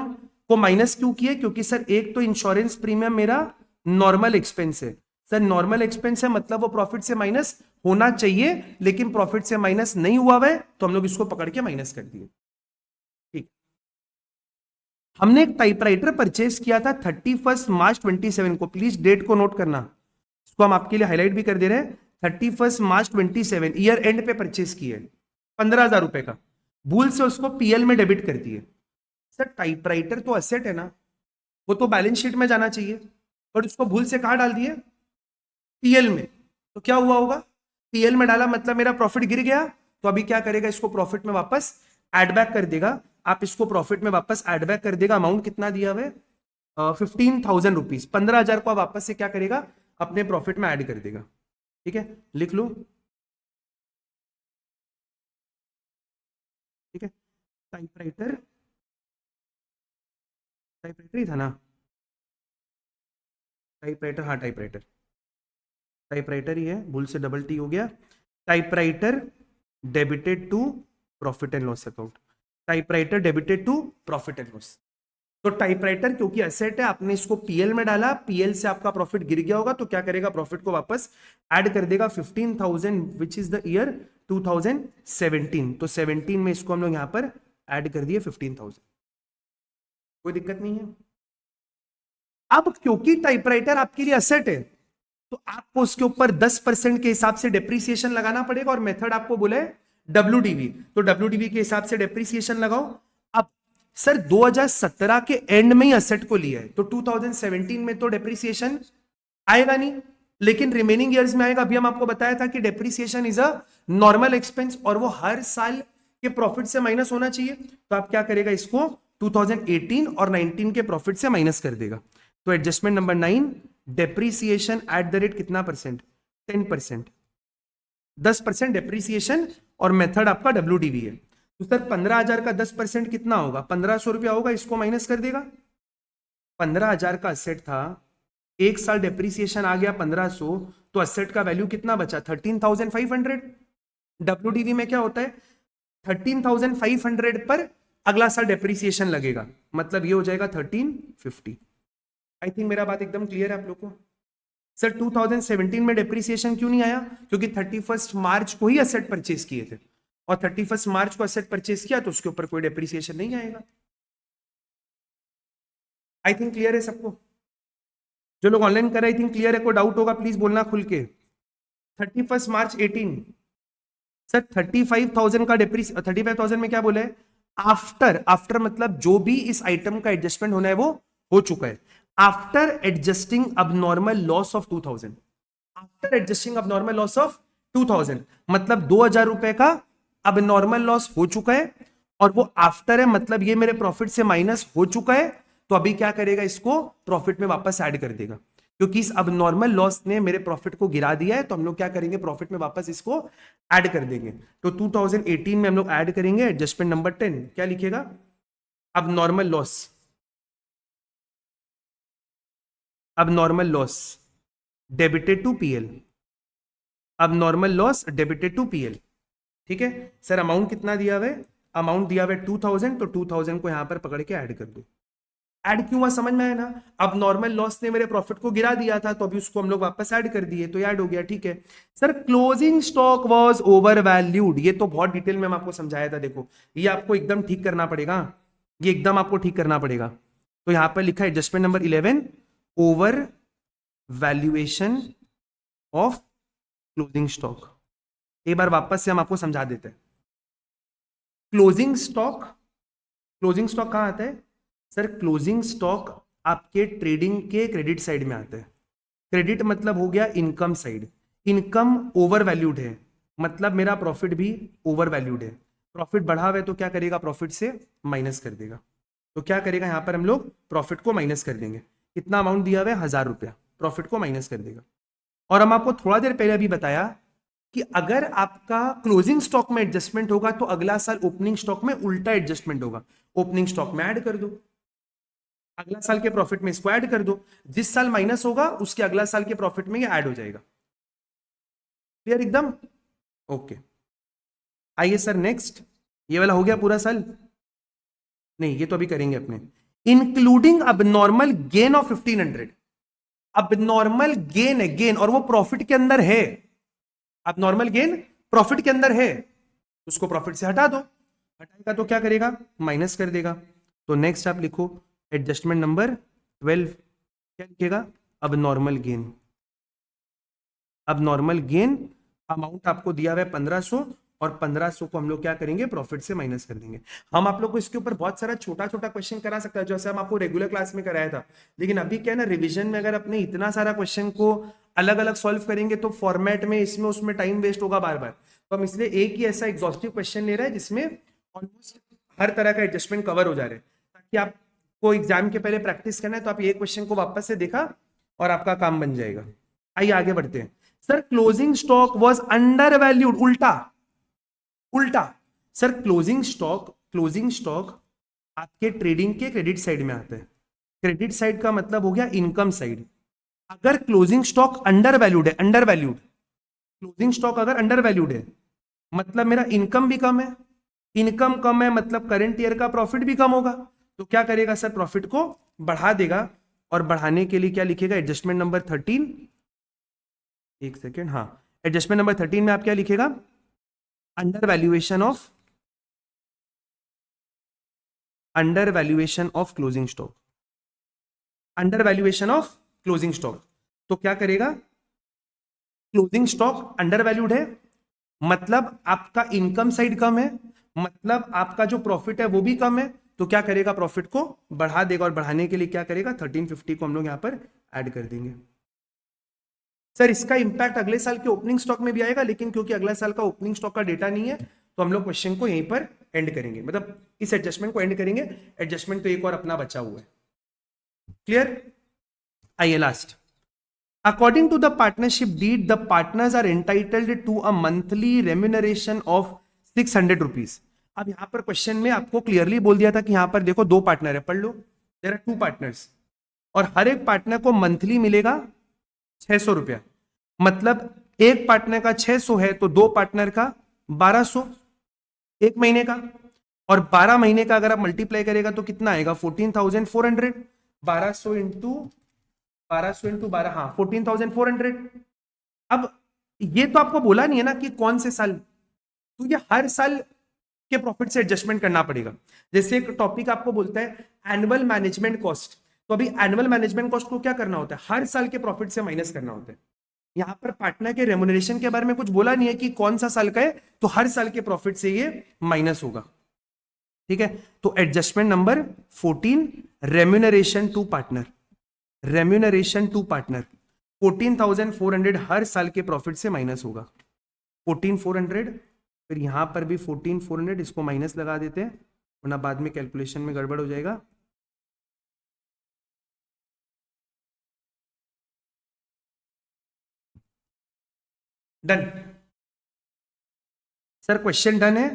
को माइनस क्यों किए, क्योंकि सर एक तो इंश्योरेंस प्रीमियम मेरा नॉर्मल एक्सपेंस है। सर नॉर्मल एक्सपेंस है मतलब वो प्रॉफिट से माइनस होना चाहिए, लेकिन प्रॉफिट से माइनस नहीं हुआ है, तो हम लोग इसको पकड़ के माइनस कर दिए, ठीक। हमने एक टाइपराइटर परचेज किया था 31 मार्च 27 को, प्लीज डेट को नोट करना, इसको हम आपके लिए हाईलाइट भी कर दे रहे हैं। 31 मार्च 27 ईयर एंड पे परचेज किए, 15,000 रुपए का, भूल से उसको पीएल में डेबिट कर दिए। सर टाइपराइटर तो असेट है ना, वो तो बैलेंस शीट में जाना चाहिए, पर उसको भूल से कहां डाल दिए, पीएल में। तो क्या हुआ होगा, पीएल में डाला मतलब मेरा प्रॉफिट गिर गया। तो अभी क्या करेगा, इसको प्रॉफिट में वापस एड बैक कर देगा। आप इसको प्रॉफिट में वापस एड बैक कर देगा। अमाउंट कितना दिया हुआ है 15,000 रुपीज, 15,000 को वापस से क्या करेगा, अपने प्रॉफिट में ऐड कर देगा, ठीक है। लिख लो, ठीक है। टाइपराइटर, टाइपराइटर ही था ना, टाइपराइटर, हाँ टाइपराइटर, टाइपराइटर ही है, भूल से डबल टी हो गया। Typewriter debited to profit and loss account, typewriter debited to profit and loss. तो टाइपराइटर क्योंकि एसेट है, आपने इसको पीएल में डाला, पीएल से आपका प्रॉफिट गिर गया होगा, तो क्या करेगा, प्रॉफिट को वापस ऐड कर देगा 15,000 विच इज द ईयर 2017। तो 17 में इसको हम लोग यहां पर ऐड कर दिए 15,000, कोई दिक्कत नहीं है। अब क्योंकि टाइपराइटर आपके लिए असेट है, तो आपको उसके ऊपर 10% के हिसाब से डेप्रीसिएशन लगाना पड़ेगा, और मेथड आपको बोला है डब्ल्यूडीवी। तो डब्ल्यूडीवी के हिसाब से डेप्रीसिएशन लगाओ। अब सर 2017 के एंड में ही असेट को लिया है, तो 2017 में तो डेप्रीसिएशन आएगा नहीं, लेकिन रिमेनिंग ईयर्स में आएगा। अभी हम आपको बताया था कि depreciation is a normal expense, और वो हर साल के प्रॉफिट से माइनस होना चाहिए। तो आप क्या करेगा, इसको 2018 और 19 के प्रॉफिट से माइनस कर देगा। तो adjustment number 9, depreciation at the rate कितना परसेंट, 10%, 10% डेप्रीसिएशन, और मेथड आपका डब्ल्यूडीवी है। तो सर 15,000 का 10% कितना होगा, 1,500 रुपया होगा, इसको माइनस कर देगा। 15,000 का असेट था, एक साल डेप्रीसिएशन आ गया 1,500, तो असेट का वैल्यू कितना बचा 13,500। डब्ल्यूडीवी में क्या होता है, 13,500 पर अगला साल डेप्रीसिएशन लगेगा, मतलब ये हो जाएगा 1350। आई थिंक मेरा बात एकदम क्लियर है आप लोग को। सर 2017 में डेप्रीसिएशन क्यों नहीं आया, क्योंकि 31 मार्च को ही असेट परचेज किए थे, और 31 मार्च को असेट परचेज किया तो उसके ऊपर कोई डेप्रीसिएशन नहीं आएगा। आई थिंक क्लियर है सबको, जो लोग ऑनलाइन कर रहे हैं आई थिंक क्लियर है। कोई डाउट होगा प्लीज बोलना खुल के। 31 मार्च 18, सर 35,000 का डेप्रीस, 35,000 में क्या बोले, आफ्टर, आफ्टर मतलब जो भी इस आइटम का एडजस्टमेंट होना है वो हो चुका है। After adjusting abnormal loss of 2000, after adjusting abnormal loss of 2000 मतलब 2000 रुपए का अबनॉर्मल लॉस हो चुका है, और वो आफ्टर है मतलब ये मेरे प्रॉफिट से माइनस हो चुका है। तो अभी क्या करेगा, इसको प्रॉफिट में वापस ऐड कर देगा, क्योंकि इस अबनॉर्मल लॉस ने मेरे प्रॉफिट को गिरा दिया है। तो हम लोग क्या करेंगे, प्रॉफिट में वापस इसको ऐड कर देंगे। तो 2018 में हम लोग ऐड करेंगे एडजस्टमेंट नंबर 10, क्या लिखेगा, abnormal loss, abnormal loss debited to PL, abnormal loss debited to PL. ठीक है सर, अमाउंट कितना दिया हुआ है, अमाउंट दिया हुआ है 2000, तो 2000 को यहां पर पकड़ के ऐड कर दो। ऐड क्यों हुआ समझ में आया ना, अब नॉर्मल लॉस ने मेरे प्रॉफिट को गिरा दिया था, तो अभी उसको हम लोग वापस ऐड कर दिए, तो ऐड हो गया। ठीक है sir, closing stock was over valued, ये तो बहुत डिटेल में हम आपको समझाया था। देखो ये आपको एकदम ठीक करना पड़ेगा, ये एकदम आपको ठीक करना पड़ेगा। तो यहां पर लिखा है adjustment number 11, over valuation of closing stock. एक बार वापस से हम आपको समझा देते हैं। क्लोजिंग स्टॉक, क्लोजिंग स्टॉक कहां आता है सर, क्लोजिंग स्टॉक आपके ट्रेडिंग के क्रेडिट साइड में आता है। क्रेडिट मतलब हो गया income side, income over valued है मतलब मेरा प्रॉफिट भी ओवर वैल्यूड है। प्रॉफिट बढ़ा हुआ है तो क्या करेगा, प्रॉफिट से माइनस कर देगा। तो क्या करेगा, यहां पर हम लोग प्रॉफिट को माइनस कर देंगे। कितना अमाउंट दिया हुआ है, 1000 रुपया, प्रॉफिट को माइनस कर देगा। और हम आपको थोड़ा देर पहले अभी बताया कि अगर आपका क्लोजिंग स्टॉक में एडजस्टमेंट होगा तो अगला साल ओपनिंग स्टॉक में उल्टा एडजस्टमेंट होगा। ओपनिंग स्टॉक में ऐड कर दो, अगला साल के प्रॉफिट में इसको ऐड कर दो, जिस साल माइनस होगा उसके अगला साल के प्रॉफिट में ये ऐड हो जाएगा। क्लियर एकदम, ओके। आइए सर नेक्स्ट, ये वाला हो गया पूरा साल, नहीं ये तो अभी करेंगे अपने। इंक्लूडिंग अब गेन ऑफ 1500, अब नॉर्मल गेन है, गेन, और वो प्रॉफिट के अंदर है। अब नॉर्मल गेन प्रॉफिट के अंदर है, उसको प्रॉफिट से हटा दो, हटाएगा तो क्या करेगा, माइनस कर देगा। तो नेक्स्ट आप लिखो एडजस्टमेंट नंबर 12, क्या लिखेगा, अब नॉर्मल गेन। अब नॉर्मल गेन अमाउंट आपको दिया हुआ है 1500, और 1500 को हम लोग क्या करेंगे, प्रॉफिट से माइनस कर देंगे। हम आप लोग को इसके ऊपर बहुत सारा छोटा छोटा क्वेश्चन करा सकता है, जैसे हम आपको रेगुलर क्लास में कराया था। लेकिन अभी क्या है ना, रिवीजन में अगर अपने इतना सारा क्वेश्चन को अलग अलग सॉल्व करेंगे तो फॉर्मेट में इसमें उसमें टाइम वेस्ट होगा बार बार। तो हम इसलिए एक ही ऐसा एग्जॉस्टिव क्वेश्चन ले रहे हैं जिसमें ऑलमोस्ट हर तरह का एडजस्टमेंट कवर हो जा रहे हैं, ताकि आपको एग्जाम के पहले प्रैक्टिस करना है तो आप ये क्वेश्चन को वापस से देखा और आपका काम बन जाएगा। आइए आगे बढ़ते हैं। Sir closing stock was under valued, उल्टा, उल्टा sir, closing stock, closing stock आपके ट्रेडिंग के क्रेडिट साइड में आता है। क्रेडिट साइड का मतलब हो गया इनकम साइड। अगर क्लोजिंग स्टॉक अंडर वैल्यूड है, अंडर वैल्यूड, क्लोजिंग स्टॉक अगर अंडर वैल्यूड है मतलब मेरा इनकम भी कम है, इनकम कम है मतलब करंट ईयर का प्रॉफिट भी कम होगा। तो क्या करेगा सर, प्रॉफिट को बढ़ा देगा, और बढ़ाने के लिए क्या लिखेगा, एडजस्टमेंट नंबर 13, एक सेकेंड, हाँ एडजस्टमेंट नंबर 13 में आप क्या लिखेगा, under valuation of, under valuation of closing stock, under valuation of closing stock. तो क्या करेगा, क्लोजिंग स्टॉक अंडर वैल्यूड है मतलब आपका इनकम साइड कम है, मतलब आपका जो प्रॉफिट है वो भी कम है। तो क्या करेगा, प्रॉफिट को बढ़ा देगा, और बढ़ाने के लिए क्या करेगा, 1350 को हम लोग यहां पर ऐड कर देंगे। सर इसका इंपैक्ट अगले साल के ओपनिंग स्टॉक में भी आएगा, लेकिन क्योंकि अगले साल का ओपनिंग स्टॉक का डेटा नहीं है तो हम लोग क्वेश्चन को यहीं पर एंड करेंगे, मतलब इस एडजस्टमेंट को एंड करेंगे। एडजस्टमेंट तो एक और अपना बचा हुआ है। क्लियर, आइए last. According to the partnership deed the partners are entitled to a monthly remuneration of 600 rupees. अब यहां पर क्वेश्चन में आपको क्लियरली बोल दिया था कि यहां पर देखो दो पार्टनर है, पढ़ लो, देयर आर 2 पार्टनर्स, और हर एक पार्टनर को मंथली मिलेगा 600 रुपया। मतलब एक पार्टनर का 600 है तो दो पार्टनर का 1200 एक महीने का, और 12 महीने का अगर आप मल्टीप्लाई करेगा तो कितना आएगा, 14,400। 1200 इंटू 12, हाँ 14,400। अब ये तो आपको बोला नहीं है ना कि कौन से साल, तो ये हर साल के प्रॉफिट से एडजस्टमेंट करना पड़ेगा। जैसे एक टॉपिक आपको बोलता है एनुअल मैनेजमेंट कॉस्ट, तो अभी एनुअल मैनेजमेंट कॉस्ट को क्या करना होता है, हर साल के प्रॉफिट से माइनस करना होता है। यहां पर पार्टनर के रेम्युनरेशन के बारे में कुछ बोला नहीं है कि कौन सा साल का है, तो हर साल के प्रॉफिट से ये माइनस होगा। ठीक है, तो adjustment number 14 remuneration to partner, remuneration to partner 14,400 हर साल के प्रॉफिट से माइनस होगा। 14,400, फिर यहां पर भी 14,400, इसको माइनस लगा देते हैं वरना बाद में कैलकुलेशन में गड़बड़ हो जाएगा। डन सर, क्वेश्चन डन है।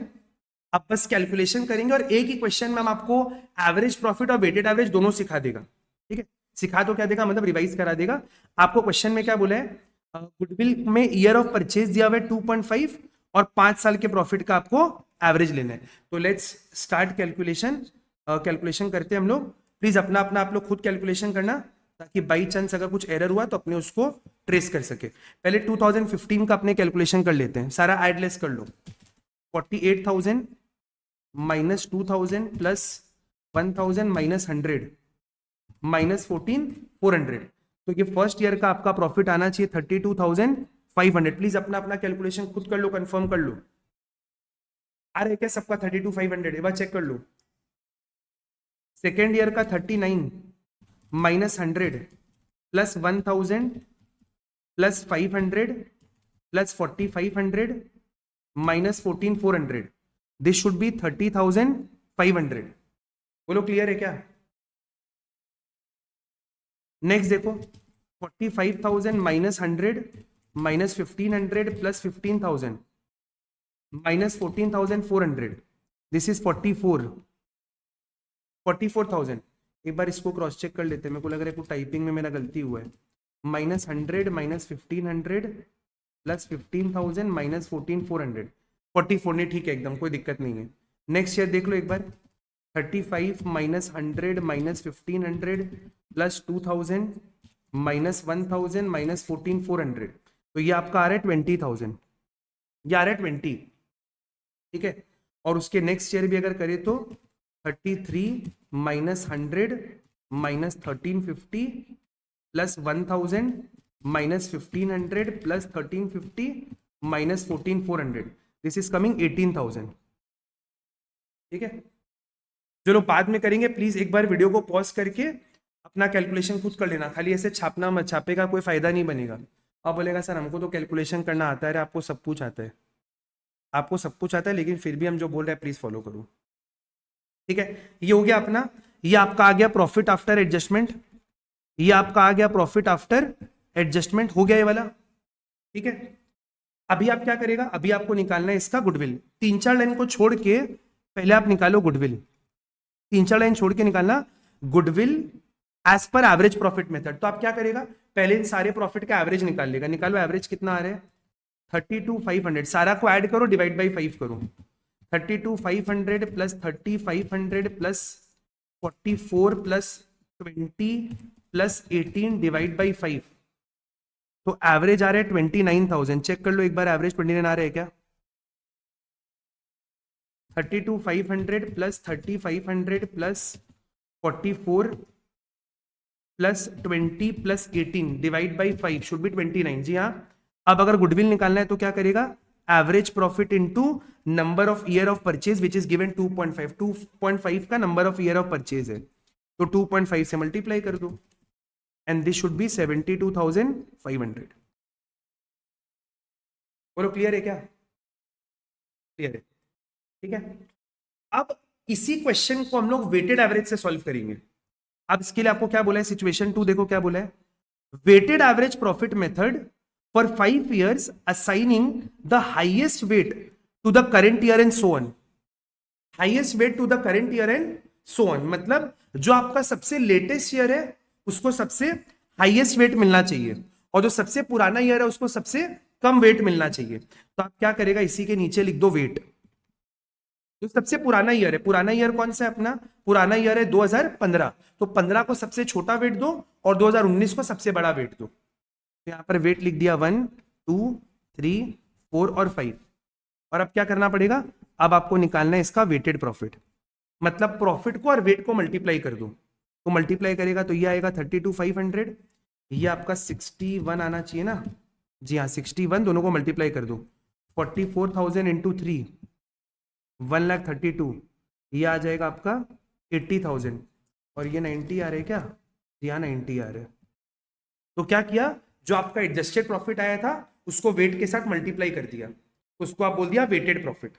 अब बस कैलकुलेशन करेंगे और एक ही क्वेश्चन में हम आपको एवरेज प्रॉफिट और वेटेड एवरेज दोनों सिखा देगा। ठीक है, सिखा तो क्या देगा, मतलब रिवाइज करा देगा। आपको क्वेश्चन में क्या बोला है, गुडविल में ईयर ऑफ परचेज दिया हुआ है 2.5 और 5 साल के प्रॉफिट का आपको एवरेज लेना है। तो लेट्स स्टार्ट कैलकुलेशन। कैलकुलेशन करते हैं हम लोग। प्लीज अपना अपना आप लोग खुद कैलकुलेशन करना ताकि बाई चांस अगर कुछ एरर हुआ तो अपने उसको ट्रेस कर सके। पहले 2015 का अपने कैलकुलेशन कर लेते हैं, सारा एडलेस कर लो। 48,000 माइनस 2,000 प्लस 1,000 माइनस 100 माइनस 14,400, तो ये फर्स्ट ईयर का आपका प्रॉफिट आना चाहिए 32,500। प्लीज अपना अपना कैलकुलेशन खुद कर लो, कंफर्म कर लो। आ रहा है क्या सबका 32,500? एक बार चेक कर लो। सेकेंड ईयर का 39 minus 100 plus 1,000 plus 500 plus 4,500 minus 14,400, this should be 30,500। बोलो क्लियर है क्या? नेक्स्ट देखो 45,000 minus 100 minus 1,500 plus 15,000 minus 14,400, this is 44,000। एक बार इसको क्रॉस चेक कर लेते हैं, मेरे को लग रहा है कुछ टाइपिंग में मेरा गलती हुआ है। माइनस 100 माइनस 1,500 प्लस 15,000 माइनस 14,400, 44 नहीं, ठीक है एकदम, कोई दिक्कत नहीं है। नेक्स्ट ईयर देख लो एक बार, 35 minus 100 minus 1,500 plus 2,000 minus 1,000 minus 14,400, तो ये आपका आ रहा है 20,000, ये आ रहा है 20। ठीक है, और उसके नेक्स्ट ईयर भी अगर करें तो 33 minus 100 minus 1350 plus 1,000 minus 1,500 plus 1350 minus 14,400, this is coming 18,000। ठीक है, जो लोग बाद में करेंगे प्लीज एक बार वीडियो को पॉज करके अपना कैलकुलेशन खुद कर लेना, खाली ऐसे छापना मत, छापे का कोई फायदा नहीं बनेगा। अब बोलेगा सर हमको तो कैलकुलेशन करना आता है, आपको सब कुछ आता है, आपको सब कुछ आता है, लेकिन फिर भी हम जो बोल रहे हैं प्लीज फॉलो करो। ठीक है, ये हो गया अपना, ये आपका आ गया प्रॉफिट आफ्टर एडजस्टमेंट, ये आपका आ गया प्रॉफिट आफ्टर एडजस्टमेंट, हो गया ये वाला। ठीक है, अभी आप क्या करेगा, अभी आपको निकालना है इसका गुडविल। 3-4 लाइन को छोड़ के पहले आप निकालो गुडविल, 3-4 लाइन छोड़ के निकालना goodwill as per average profit method. तो आप क्या करेगा, पहले इन सारे प्रॉफिट का एवरेज निकाल लेगा। निकालो एवरेज कितना आ रहा है, 32,500, सारा को ऐड करो, डिवाइड बाई 5 करो। 32,500 plus 3,500 plus 44 plus 20 plus 18 divide by 5, तो एवरेज आ रहा है 29,000। चेक कर लो एक बार, एवरेज 29 आ रहा है क्या? 32,500 plus 3,500 plus 44 plus 20 plus 18 divide by 5 should be 29। जी हाँ, अब अगर गुडविल निकालना है तो क्या करेगा, average profit into number of year of purchase which is given 2.5, 2.5 का number of year of purchase है, तो 2.5 से मल्टीप्लाई कर दो एंड दिस शुड बी 72,500। बोलो क्लियर है क्या? क्लियर है, ठीक है। अब इसी क्वेश्चन को हम लोग वेटेड एवरेज से सॉल्व करेंगे। अब इसके लिए आपको क्या बोला है, सिचुएशन 2 देखो क्या बोला है, weighted average profit method for 5 years assigning the highest weight to the current year and so on, highest weight to the current year and so on, मतलब जो आपका सबसे लेटेस्ट ईयर है उसको सबसे हाईएस्ट वेट मिलना चाहिए और जो सबसे पुराना ईयर है उसको सबसे कम वेट मिलना चाहिए। तो आप क्या करेगा, इसी के नीचे लिख दो वेट। जो सबसे पुराना ईयर है, पुराना ईयर कौन सा है अपना, पुराना ईयर है 2015, तो 15 को सबसे छोटा वेट दो और 2019 को सबसे बड़ा वेट दो। तो यहां पर वेट लिख दिया 1 2 3 4 और 5। और अब क्या करना पड़ेगा, अब आपको निकालना है इसका वेटेड प्रॉफिट, मतलब प्रॉफिट को और वेट को मल्टीप्लाई कर दो। तो मल्टीप्लाई करेगा तो ये आएगा 32,500, ये आपका 61 आना चाहिए ना, जी हाँ 61, दोनों को मल्टीप्लाई कर दो। 44,000 इंटू 3 1,32,000, ये आ जाएगा आपका 80,000। और ये 90 आ रहे क्या? यहाँ 90 आ रहे हैं। तो क्या किया, जो आपका एडजस्टेड प्रॉफिट आया था उसको वेट के साथ मल्टीप्लाई कर दिया, उसको आप बोल दिया वेटेड प्रॉफिट।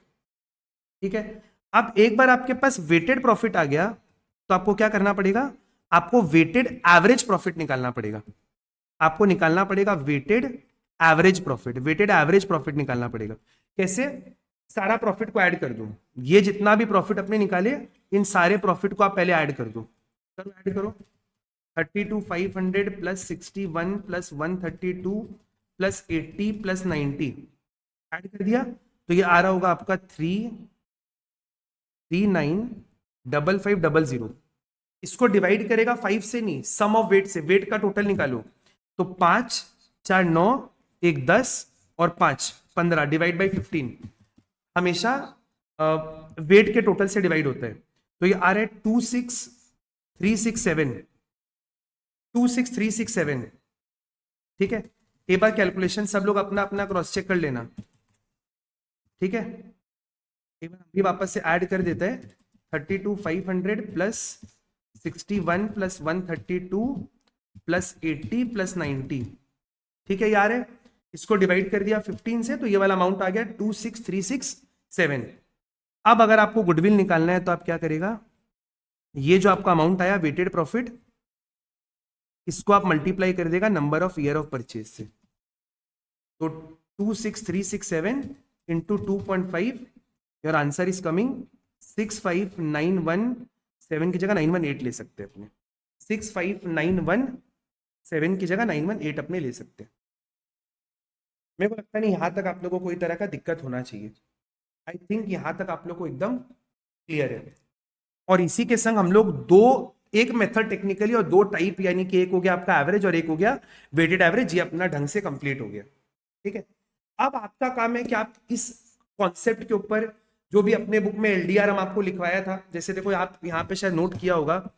ठीक है, अब एक बार आपके पास वेटेड प्रॉफिट आ गया तो आपको क्या करना पड़ेगा, आपको वेटेड एवरेज प्रॉफिट निकालना पड़ेगा। आपको निकालना पड़ेगा weighted average profit, weighted average profit निकालना पड़ेगा। कैसे? सारा प्रॉफिट को ऐड कर दो, ये जितना भी प्रॉफिट अपने निकाले इन सारे प्रॉफिट को आप पहले ऐड कर दो। करो, ऐड करो। 32,500 plus 61 plus 132 plus 80 plus 90 add कर दिया तो ये आ रहा होगा आपका 339,550। इसको डिवाइड करेगा 5 से नहीं, सम ऑफ वेट से, वेट का टोटल निकालो। तो 5 4 9 1 10 और 5 15 डिवाइड बाई 15 हमेशा वेट के टोटल से डिवाइड होता है। तो ये आ रहा है 26367। ठीक है, एक बार कैलकुलेशन सब लोग अपना अपना क्रॉस चेक कर लेना। ठीक है, एक बार हम भी वापस से ऐड कर देते हैं। 32,500 प्लस 61 प्लस 132 प्लस 80 प्लस 90। ठीक है यार, है इसको डिवाइड कर दिया 15 से तो ये वाला अमाउंट आ गया 26367। अब अगर आपको गुडविल निकालना है तो आप क्या करेगा, ये जो आपका अमाउंट आया वेटेड प्रॉफिट, इसको आप मल्टीप्लाई कर देगा number of year of purchase से। तो 26367 into 2.5, your answer is coming 65917 की जगह 918 ले सकते हैं अपने। 65917 की जगह 918 अपने ले सकते हैं। मेरे को लगता नहीं यहां तक आप लोगों को कोई तरह का दिक्कत होना चाहिए। आई थिंक यहां तक आप लोग को एकदम क्लियर है। और इसी के संग हम लोग एक मेथड टेक्निकली और दो टाइप, यानी कि एक हो गया आपका एवरेज और एक हो गया वेटेड एवरेज, ये अपना ढंग से कंप्लीट हो गया। ठीक है, अब आपका काम है कि आप इस कॉन्सेप्ट के ऊपर जो भी अपने बुक में एलडीआर हम आपको लिखवाया था, जैसे देखो आप यहाँ पे शायद नोट किया होगा,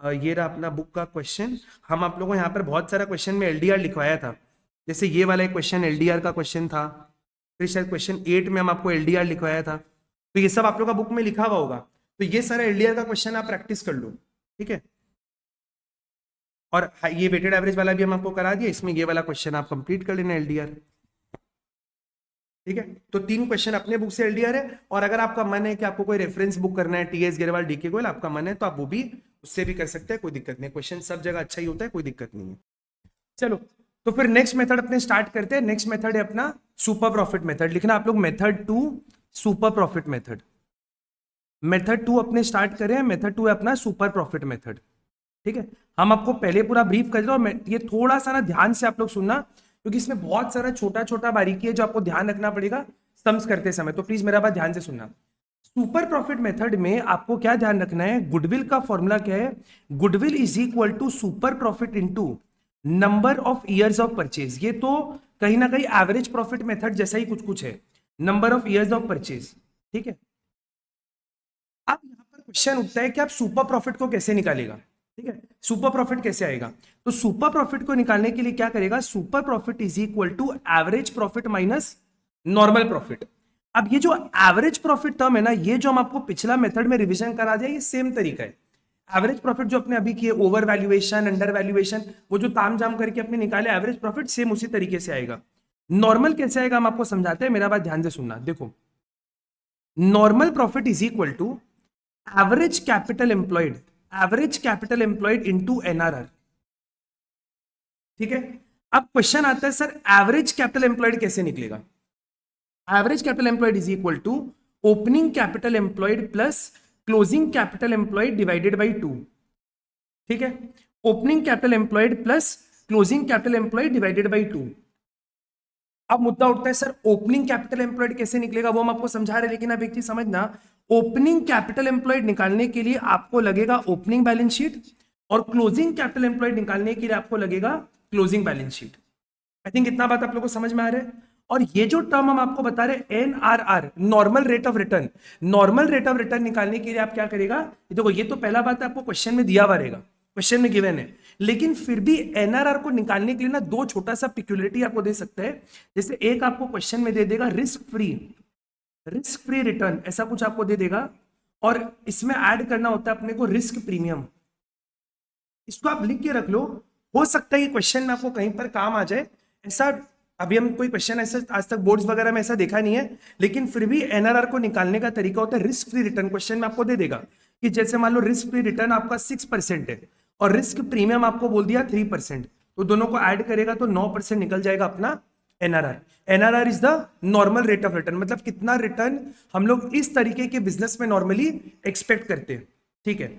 ये रहा अपना बुक का क्वेश्चन। हम आप लोगों को यहाँ पर बहुत सारा क्वेश्चन में एलडीआर लिखवाया था। जैसे ये वाला एक क्वेश्चन एलडीआर का क्वेश्चन था, फिर शायद क्वेश्चन 8 में हम आपको एलडीआर लिखवाया था। तो ये सब आप लोग का बुक में लिखा हुआ होगा। तो ये सारा एलडीआर का क्वेश्चन आप प्रैक्टिस कर लो। ठीक है, और ये वेटेड एवरेज वाला भी हम आपको करा दिया, इसमें ये वाला क्वेश्चन आप कंप्लीट कर लेना एलडीआर। ठीक है, तो 3 क्वेश्चन अपने बुक से एलडीआर है। और अगर आपका मन है कि आपको कोई रेफरेंस बुक करना है, टीएस गिरवाल, डीके गोयल, आपका मन है तो आप वो भी उससे भी कर सकते हैं, कोई दिक्कत नहीं। क्वेश्चन सब जगह अच्छा ही होता है, कोई दिक्कत नहीं है। चलो, तो फिर नेक्स्ट मेथड अपने स्टार्ट करते हैं। नेक्स्ट मेथड है अपना सुपर प्रॉफिट मेथड। लिखना आप लोग method 2 super profit method. Method 2 अपने स्टार्ट करें। मेथड 2 है अपना सुपर प्रॉफिट मेथड। ठीक है, हम आपको पहले पूरा ब्रीफ कर दो, ये थोड़ा सा ना ध्यान से आप लोग सुनना, क्योंकि इसमें बहुत सारा छोटा छोटा बारीकी है जो आपको ध्यान रखना पड़ेगा सम्स करते समय। तो प्लीज मेरा बात ध्यान से सुनना। सुपर प्रॉफिट मेथड में आपको क्या ध्यान रखना है, गुडविल का फॉर्मूला क्या है, goodwill is equal to super profit into number of years of purchase. ये तो कहीं ना कहीं एवरेज प्रॉफिट मेथड जैसा ही कुछ कुछ है, number of years of purchase. ठीक है, अब यहां पर क्वेश्चन उठता है कि आप सुपर प्रॉफिट को कैसे निकालेगा। ठीक है, सुपर प्रॉफिट कैसे आएगा, तो सुपर प्रॉफिट को निकालने के लिए क्या करेगा, super profit is equal to average profit minus normal profit. अब ये जो एवरेज प्रॉफिट टर्म है ना, ये जो हम आपको पिछला मेथड में रिवीजन करा दिया, ये सेम तरीका है। एवरेज प्रॉफिट जो अपने अभी किए, ओवर वैल्यूएशन, अंडर वैल्यूएशन, वो जो तामझाम करके अपने निकाले एवरेज प्रॉफिट, सेम उसी तरीके से आएगा। नॉर्मल कैसे आएगा हम आपको समझाते हैं, मेरा बात ध्यान से सुनना। देखो, normal profit is equal to average capital employed, average capital employed into NRR. ठीक है, अब क्वेश्चन आता है सर एवरेज कैपिटल एम्प्लॉयड कैसे निकलेगा। Average capital employed is equal to opening capital employed plus closing capital employed divided by 2। ठीक है, opening capital employed plus closing capital employed divided by 2। अब मुद्दा उठता है सर ओपनिंग कैपिटल एम्प्लॉयड कैसे निकलेगा, वो हम आपको समझा रहे हैं, लेकिन अब एक चीज समझना, ओपनिंग कैपिटल एम्प्लॉयड निकालने के लिए आपको लगेगा ओपनिंग बैलेंस शीट, और क्लोजिंग कैपिटल एम्प्लॉयड निकालने के लिए आपको लगेगा closing balance sheet. I think इतना बात आप लोगों को समझ में आ रहा है। और ये जो टर्म हम आपको बता रहे हैं NRR, normal rate of return, normal rate of return निकालने के लिए आप क्या करेगा, देखो ये तो पहला बात आपको क्वेश्चन में दिया हुआ रहेगा, क्वेश्चन में गिवन है, लेकिन फिर भी एनआरआर को निकालने के लिए ना दो छोटा सा पिक्यूलिटी आपको दे सकता है। जैसे एक आपको क्वेश्चन में दे देगा रिस्क फ्री रिटर्न, ऐसा कुछ आपको दे देगा, और इसमें ऐड करना होता है अपने को रिस्क प्रीमियम। इसको आप लिख के रख लो, हो सकता है ये क्वेश्चन में आपको कहीं पर काम आ जाए। ऐसा अभी हम कोई क्वेश्चन ऐसा आज तक बोर्ड्स वगैरह में ऐसा देखा नहीं है, लेकिन फिर भी एनआरआर को निकालने का तरीका होता है रिस्क फ्री रिटर्न। क्वेश्चन में आपको दे देगा कि जैसे मान लो रिस्क फ्री रिटर्न आपका 6% है और रिस्क प्रीमियम आपको बोल दिया 3%, तो दोनों को ऐड करेगा तो 9% निकल जाएगा अपना NRR. NRR is the normal rate of return, मतलब कितना रिटर्न हम लोग इस तरीके के बिजनेस में नॉर्मली एक्सपेक्ट करते हैं। ठीक है,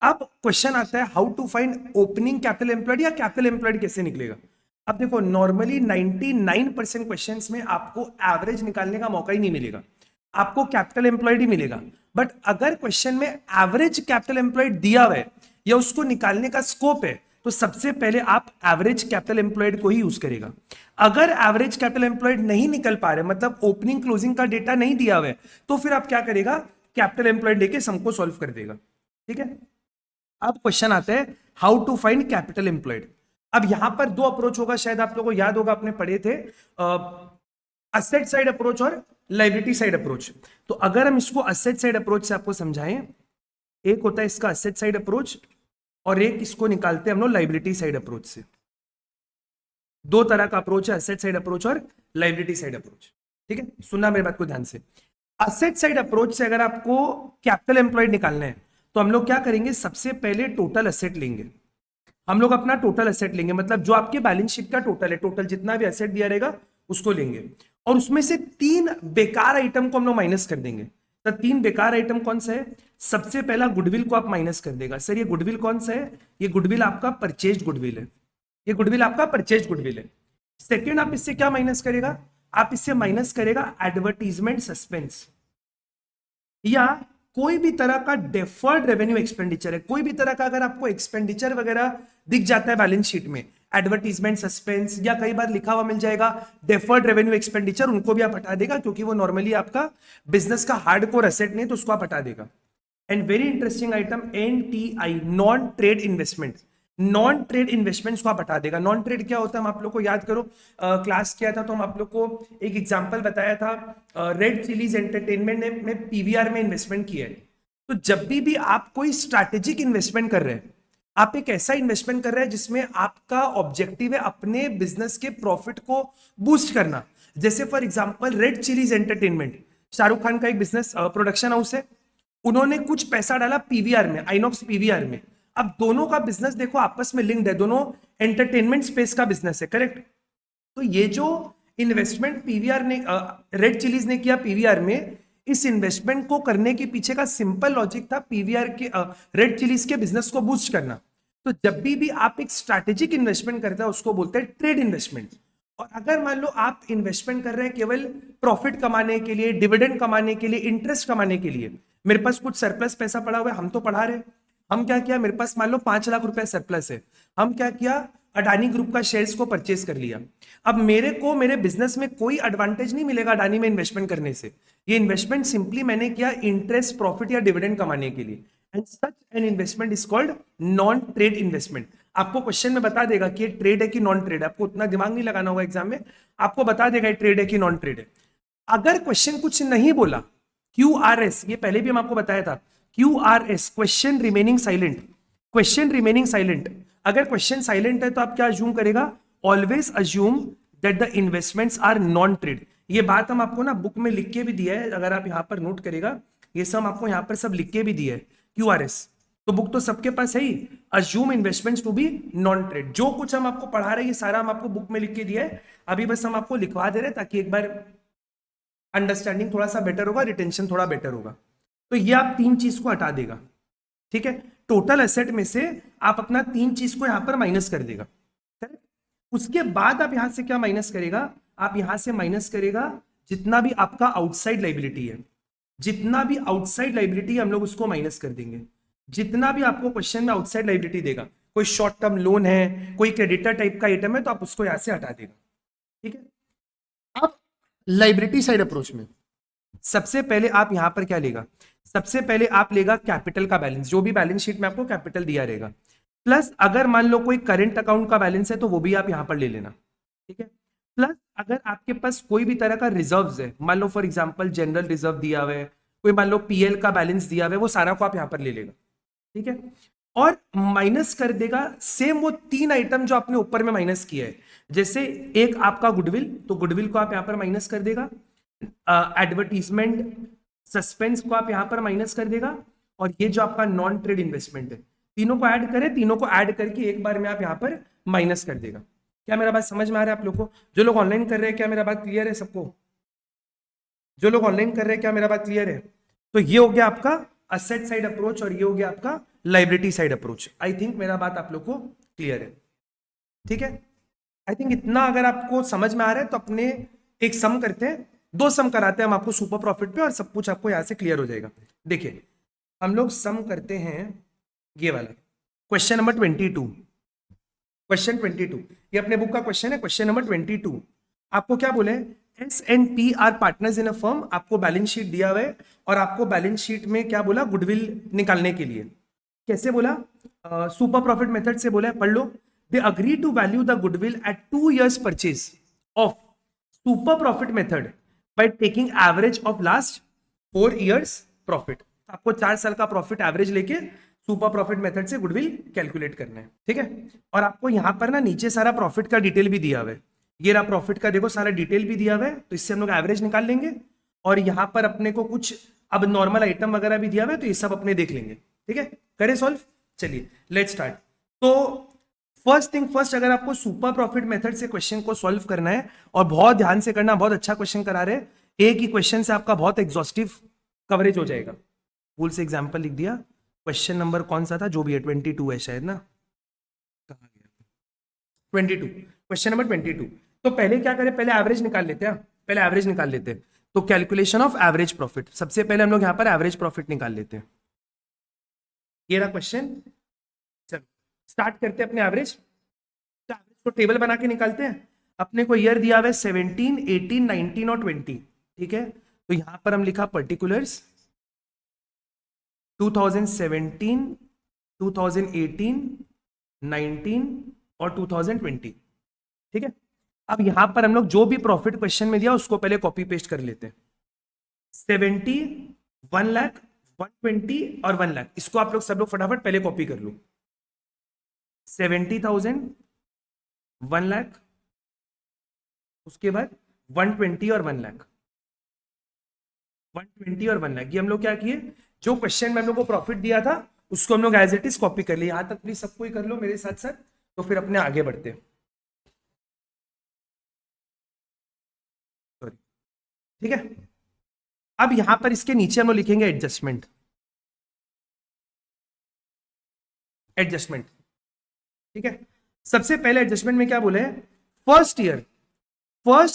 अब क्वेश्चन आता है how to find opening capital employed या कैपिटल एम्प्लॉयड कैसे निकलेगा। अब देखो नॉर्मली 99% क्वेश्चंस में आपको एवरेज निकालने का मौका ही नहीं मिलेगा, आपको कैपिटल एम्प्लॉयड ही मिलेगा। बट अगर क्वेश्चन में एवरेज कैपिटल एम्प्लॉयड दिया हुआ है या उसको निकालने का स्कोप है, तो सबसे पहले आप एवरेज कैपिटल एम्प्लॉयड को ही यूज करेगा। अगर एवरेज कैपिटल एम्प्लॉयड नहीं निकल पा रहे, मतलब ओपनिंग क्लोजिंग का डेटा नहीं दिया हुआ है, तो फिर आप क्या करेगा, कैपिटल एम्प्लॉयड लेके सबको सॉल्व कर देगा। ठीक है, अब क्वेश्चन आता है how to find capital employed. अब यहां पर दो अप्रोच होगा, शायद आप लोगों को याद होगा, आपने पढ़े थे असेट साइड अप्रोच और लायबिलिटी साइड अप्रोच। तो अगर हम इसको असेट साइड अप्रोच से आपको समझाएं, एक होता है इसका असेट साइड अप्रोच और एक इसको निकालते हैं हम लोग लायबिलिटी साइड अप्रोच से। दो तरह का अप्रोच है, असेट साइड अप्रोच और लायबिलिटी साइड अप्रोच। ठीक है, सुनना मेरी बात को ध्यान से। असेट साइड अप्रोच से अगर आपको कैपिटल एम्प्लॉयड निकालना है, तो हम लोग क्या करेंगे, सबसे पहले टोटल असेट लेंगे। हम लोग अपना टोटल असेट लेंगे, मतलब जो आपके बैलेंस शीट का टोटल है, टोटल जितना भी असेट दिया रहेगा उसको लेंगे, और उसमें से 3 बेकार आइटम को हम लोग माइनस कर देंगे। तो 3 बेकार आइटम कौन सा है, सबसे पहला गुडविल को आप माइनस कर देगा। सर ये गुडविल कौन सा है, ये गुडविल आपका परचेज गुडविल है, ये गुडविल आपका परचेज गुडविल है। सेकेंड आप इससे क्या माइनस करेगा, आप इससे माइनस करेगा एडवर्टीजमेंट सस्पेंस, या कोई भी तरह का डेफर्ड रेवेन्यू एक्सपेंडिचर है, कोई भी तरह का अगर आपको एक्सपेंडिचर वगैरह दिख जाता है बैलेंस शीट में, एडवर्टीजमेंट सस्पेंस, या कई बार लिखा हुआ मिल जाएगा डेफर्ड रेवेन्यू एक्सपेंडिचर, उनको भी आप हटा देगा, क्योंकि वो नॉर्मली आपका बिजनेस का हार्डकोर एसेट नहीं, तो उसको आप हटा देगा। And very interesting item NTI, non trade investment, non trade investments को आप हटा देगा। नॉन ट्रेड क्या होता है, हम आप लोग को याद करो, क्लास किया था तो हम आप लोग को एक एग्जांपल बताया था, रेड चिलीज एंटरटेनमेंट ने में पीवीआर में इन्वेस्टमेंट किया है। तो जब भी आप कोई स्ट्रैटेजिक इन्वेस्टमेंट कर रहे हैं, आप एक ऐसा इन्वेस्टमेंट कर रहे हैं जिसमें आपका ऑब्जेक्टिव है अपने बिजनेस के प्रॉफिट को बूस्ट करना। जैसे for example red chillies entertainment, Shahrukh Khan का एक बिजनेस प्रोडक्शन हाउस है, उन्होंने कुछ पैसा डाला पीवीआर में, आइनॉक्स पीवीआर में। अब दोनों का बिजनेस देखो आपस में लिंक्ड है, दोनों एंटरटेनमेंट स्पेस का बिजनेस है, करेक्ट। तो ये जो इन्वेस्टमेंट पीवीआर ने रेड चिलीज ने किया पीवीआर में, इस इन्वेस्टमेंट को करने के पीछे का सिंपल लॉजिक था पीवीआर के रेड चिलीज के बिजनेस को बूस्ट करना। तो जब भी आप एक स्ट्रैटेजिक इन्वेस्टमेंट करते हैं उसको बोलते हैं ट्रेड इन्वेस्टमेंट। और अगर मान लो आप इन्वेस्टमेंट कर रहे हैं केवल प्रॉफिट कमाने के लिए, डिविडेंड कमाने के लिए, इंटरेस्ट कमाने के लिए, मेरे पास कुछ सरप्लस पैसा पड़ा हुआ है, हम तो पढ़ा रहे, हम क्या किया, मेरे पास मान लो 5 लाख रुपए सरप्लस है, हम क्या किया, अडानी ग्रुप का शेयर्स को परचेज कर लिया। अब मेरे को मेरे बिजनेस में कोई एडवांटेज नहीं मिलेगा अडानी में इन्वेस्टमेंट करने से, ये इन्वेस्टमेंट सिंपली मैंने किया इंटरेस्ट, प्रॉफिट या डिविडेंड कमाने के लिए। And such an investment is called non trade investment. आपको क्वेश्चन में बता देगा कि ये ट्रेड है कि नॉन ट्रेड है, आपको उतना दिमाग नहीं लगाना होगा एग्जाम में, आपको बता देगा ये ट्रेड है कि नॉन ट्रेड है। अगर क्वेश्चन कुछ नहीं बोला, QRS, ये पहले भी हम आपको बताया था, QRS question remaining silent, question remaining silent. अगर क्वेश्चन साइलेंट है तो आप क्या अज्यूम करेगा, always assume that the investments are non trade. ये बात हम आपको ना बुक में लिख के भी दिया है, अगर आप यहां पर नोट करेगा, ये सब आपको यहां पर सब लिख के भी दिया है QRS, तो बुक तो सबके पास है ही, assume investments to be non trade. जो कुछ हम आपको पढ़ा रहे हैं ये सारा हम आपको बुक में लिख के दिया है, अभी बस हम आपको लिखवा दे रहे हैं ताकि एक बार अंडरस्टैंडिंग थोड़ा सा बेटर होगा, रिटेंशन थोड़ा बेटर होगा। तो ये आप 3 चीज को हटा देगा, ठीक है, टोटल एसेट में से आप अपना 3 चीज को यहां पर माइनस कर देगा। उसके बाद आप यहां से क्या माइनस करेगा, आप यहां से माइनस करेगा जितना भी आपका आउटसाइड लाइबिलिटी है, जितना भी आउटसाइड लाइबिलिटी हम लोग उसको माइनस कर देंगे। जितना भी आपको क्वेश्चन में आउटसाइड लाइबिलिटी देगा, कोई शॉर्ट टर्म लोन है, कोई क्रेडिटर टाइप का आइटम है, तो आप उसको यहां से हटा देगा। ठीक है, अब लाइबिलिटी साइड अप्रोच में सबसे पहले आप यहां पर क्या लेगा, सबसे पहले आप लेगा कैपिटल का बैलेंस, जो भी बैलेंस शीट में आपको कैपिटल दिया रहेगा, प्लस अगर मान लो कोई करंट अकाउंट का बैलेंस है तो वो भी आप यहां पर ले लेना। ठीक है, प्लस अगर आपके पास कोई भी तरह का रिजर्व्स है, मान लो फॉर एग्जांपल जनरल रिजर्व दिया हुआ है, कोई मान लो पीएल का बैलेंस दिया हुआ है, वो सारा को आप यहां पर ले लेगा। ठीक है, और माइनस कर देगा सेम वो 3 आइटम जो आपने ऊपर में माइनस किया है। जैसे एक आपका गुडविल, तो गुडविल को आप यहां पर माइनस कर देगा, एडवर्टीजमेंट सस्पेंस को आप यहां पर माइनस कर देगा, और ये जो आपका नॉन ट्रेड इन्वेस्टमेंट है, तीनों को ऐड करें, तीनों को ऐड करके एक बार में आप यहां पर माइनस कर देगा। क्या मेरा बात समझ में आ रहा है आप लोग को? जो लोग ऑनलाइन कर रहे हैं, क्या मेरा बात क्लियर है सबको? जो लोग ऑनलाइन कर रहे हैं, क्या मेरा बात क्लियर है? तो ये हो गया आपका असेट साइड अप्रोच और ये हो गया आपका liability side approach. I think मेरा बात आप लोग को क्लियर है, ठीक है? आई थिंक इतना अगर आपको समझ में आ रहा है तो अपने एक सम करते हैं, 2 सम कराते हैं हम आपको सुपर प्रॉफिट पे, और सब कुछ आपको यहां से क्लियर हो जाएगा। देखिए हम लोग सम करते हैं ये वाला क्वेश्चन नंबर 22। क्वेश्चन 22 ये अपने बुक का क्वेश्चन है, क्वेश्चन नंबर 22। आपको क्या बोले? S&P are partners in a firm. आपको बैलेंस शीट दिया हुआ है और आपको बैलेंस शीट में क्या बोला? गुडविल निकालने के लिए। कैसे बोला? सुपर प्रॉफिट मेथड से बोला है, पढ़ लो। They agree to value the goodwill at 2 years purchase of super profit method by taking average of last 4 years profit. आपको 4 साल का प्रॉफिट एवरेज लेके सुपर प्रॉफिट मेथड से गुडविल कैलकुलेट करना है, ठीक है? और आपको यहां पर ना नीचे सारा प्रॉफिट का डिटेल भी दिया हुआ है। ये रहा प्रॉफिट का, देखो सारा डिटेल भी दिया हुआ है, तो इससे हम लोग एवरेज निकाल लेंगे। और यहां पर अपने को कुछ अब नॉर्मल आइटम वगैरह भी दिया हुआ है, तो ये सब अपने देख लेंगे, ठीक है? करें सॉल्व, चलिए लेट्स स्टार्ट। तो फर्स्ट थिंग फर्स्ट, अगर आपको सुपर प्रॉफिट मेथड से क्वेश्चन को सॉल्व करना है, और बहुत ध्यान से करना, बहुत अच्छा क्वेश्चन करा रहे हैं, एक ही क्वेश्चन से आपका बहुत एग्जॉस्टिव कवरेज हो जाएगा। भूल से एग्जाम्पल लिख दिया। क्वेश्चन नंबर कौन सा था? जो भी है 22 है शायद ना, कहाँ गया? 22, क्वेश्चन नंबर 22। तो पहले क्या करें? पहले एवरेज निकाल लेते हैं, पहले एवरेज निकाल लेते हैं। तो कैलकुलेशन ऑफ एवरेज प्रॉफिट, सबसे पहले हम लोग यहां पर एवरेज प्रॉफिट निकाल लेते हैं। ये रहा क्वेश्चन। चलो स्टार्ट करते हैं अपने एवरेज। तो एवरेज को टेबल बना के निकालते हैं। अपने को ईयर दिया हुआ है 17, 18, 19 और 20, ठीक है? तो यहां पर हम लिखा पर्टिकुलर्स 2017, 2018, 19 और 2020, ठीक है? अब यहां पर हम लोग जो भी प्रॉफिट क्वेश्चन में दिया उसको पहले कॉपी पेस्ट कर लेते हैं। 70, 1 लाख, 120 और 1 लाख, इसको आप लोग सब लोग फटाफट पहले कॉपी कर लो। 70,000, 1 लाख, उसके बाद 120 और 1 लाख, 120 और 1 लाख। ये हम लोग क्या किए? जो क्वेश्चन में हम लोग को प्रॉफिट दिया था उसको हम लोग एज इट इज कॉपी कर लिए। यहां तक प्लीज सबको ही कर लो मेरे साथ साथ, तो फिर अपने आगे बढ़ते हैं। सॉरी, ठीक है? अब यहां पर इसके नीचे हम लोग लिखेंगे एडजस्टमेंट, एडजस्टमेंट, ठीक है? सबसे पहले एडजस्टमेंट में क्या बोले? First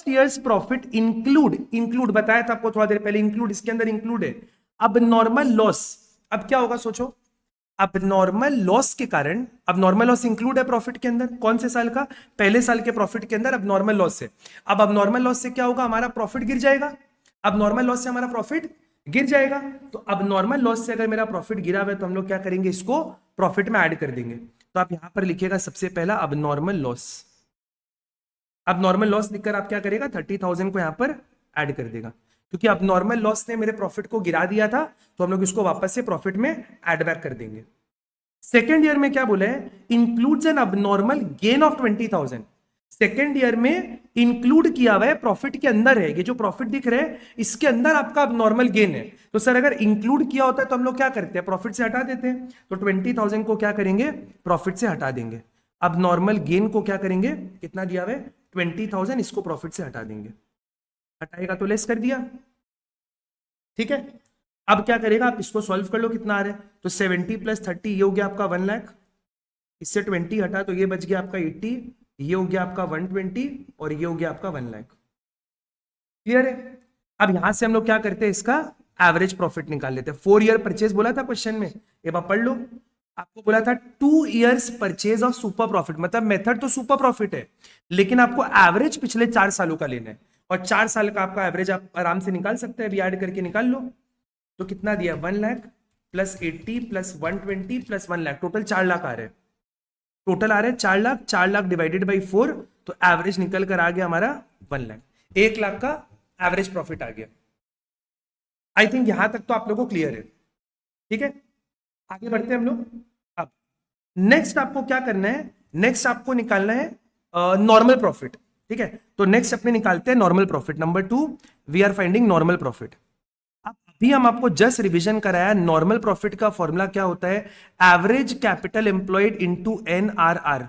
years profit include, include बताया था आपको थोड़ा देर पहले, इंक्लूड, इसके अंदर इंक्लूड है अब नॉर्मल लॉस। अब क्या होगा सोचो? अब नॉर्मल लॉस के कारण, अब नॉर्मल लॉस इंक्लूड है प्रॉफिट के अंदर, कौन से साल का? पहले साल के प्रॉफिट के अंदर अब नॉर्मल लॉस है। अब नॉर्मल लॉस से क्या होगा? हमारा प्रॉफिट गिर जाएगा। अब नॉर्मल लॉस से हमारा प्रॉफिट गिर जाएगा, तो अब नॉर्मल लॉस से अगर मेरा प्रॉफिट गिरा हुआ है तो हम लोग क्या करेंगे? इसको प्रॉफिट में ऐड कर देंगे। तो आप यहां पर लिखिएगा सबसे पहला अब नॉर्मल लॉस। अब नॉर्मल लॉस लिखकर आप क्या करेगा? 30,000 को यहां पर ऐड कर देगा, क्योंकि अब नॉर्मल लॉस ने मेरे प्रॉफिट को गिरा दिया था, तो हम लोग इसको वापस से प्रॉफिट में ऐड बैक कर देंगे। सेकेंड ईयर में क्या बोला है? Includes an abnormal gain of 20,000। Second year में इंक्लूड किया हुआ है, प्रॉफिट के अंदर है, ये जो प्रॉफिट दिख रहे हैं इसके अंदर आपका अबनॉर्मल गेन है। तो सर अगर इंक्लूड किया होता है तो हम लोग क्या करते हैं? प्रॉफिट से हटा देते हैं। तो 20,000 को क्या करेंगे? प्रॉफिट से हटा देंगे। अब नॉर्मल गेन को क्या करेंगे? कितना दिया हुआ है? 20,000, इसको प्रॉफिट से हटा देंगे। हटाएगा तो लेस कर दिया, ठीक है? अब क्या करेगा? आप इसको सॉल्व कर लो, कितना आ रहा है? तो 70 + 30 ये हो गया आपका 1 लाख, इससे 20 हटा तो ये बच गया आपका 80, ये हो गया आपका 120 और ये हो गया आपका 1 लाख। क्लियर है? अब यहां से हम लोग क्या करते हैं? इसका एवरेज प्रॉफिट निकाल लेते हैं। 4 ईयर परचेज बोला था क्वेश्चन में, एक बार पढ़ लो। आपको बोला था 2 years purchase of super profit, मतलब मेथड तो सुपर प्रॉफिट है, लेकिन आपको एवरेज पिछले 4 सालों का लेना है, और 4 साल का आपका एवरेज आप आराम से निकाल सकते हैं, अभी ऐड करके निकाल लो। तो कितना दिया? 1 लाख + 80 + 120 + 1 लाख, टोटल 4 लाख आ रहे हैं। टोटल आ रहे हैं 4 लाख, 4 लाख डिवाइडेड बाई 4, तो एवरेज निकल कर आ गया हमारा 1 लाख। 1 लाख का एवरेज प्रॉफिट आ गया। आई थिंक यहां तक तो आप लोगों को क्लियर है, ठीक है? आगे बढ़ते हैं हम लोग। अब नेक्स्ट आपको क्या करना है, नेक्स्ट आपको निकालना है नॉर्मल प्रॉफिट। ठीक है, तो नेक्स्ट अपने निकालते हैं normal profit. Number 2 we are finding normal profit. अभी हम आपको जस्ट रिवीजन कराया, नॉर्मल प्रॉफिट का फॉर्मूला क्या होता है, average capital employed into NRR।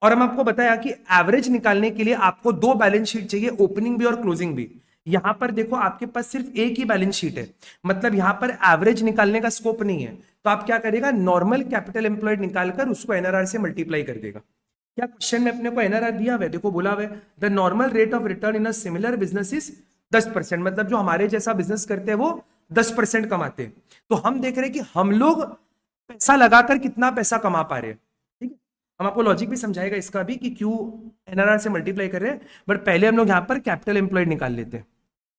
और हम आपको बताया कि एवरेज निकालने के लिए आपको दो बैलेंस शीट चाहिए, ओपनिंग भी और क्लोजिंग भी। यहां पर देखो आपके पास सिर्फ एक ही बैलेंस शीट है, मतलब यहां पर एवरेज निकालने का स्कोप नहीं है। तो आप क्या करेगा, नॉर्मल कैपिटल एम्प्लॉयड निकालकर उसको NRR से मल्टीप्लाई कर देगा। क्या क्वेश्चन में अपने को NRR दिया हुआ है, देखो बोला हुआ है the normal rate of return in a similar business is 10%, मतलब जो हमारे जैसा बिजनेस करते हैं वो 10% कमाते हैं। तो हम देख रहे हैं कि हम लोग पैसा लगाकर कितना पैसा कमा पा रहे हैं। ठीक है, हम आपको लॉजिक भी समझाएगा इसका भी कि क्यों NRR से मल्टीप्लाई कर रहे हैं, बट पहले हम लोग यहाँ पर कैपिटल एम्प्लॉयड निकाल लेते हैं।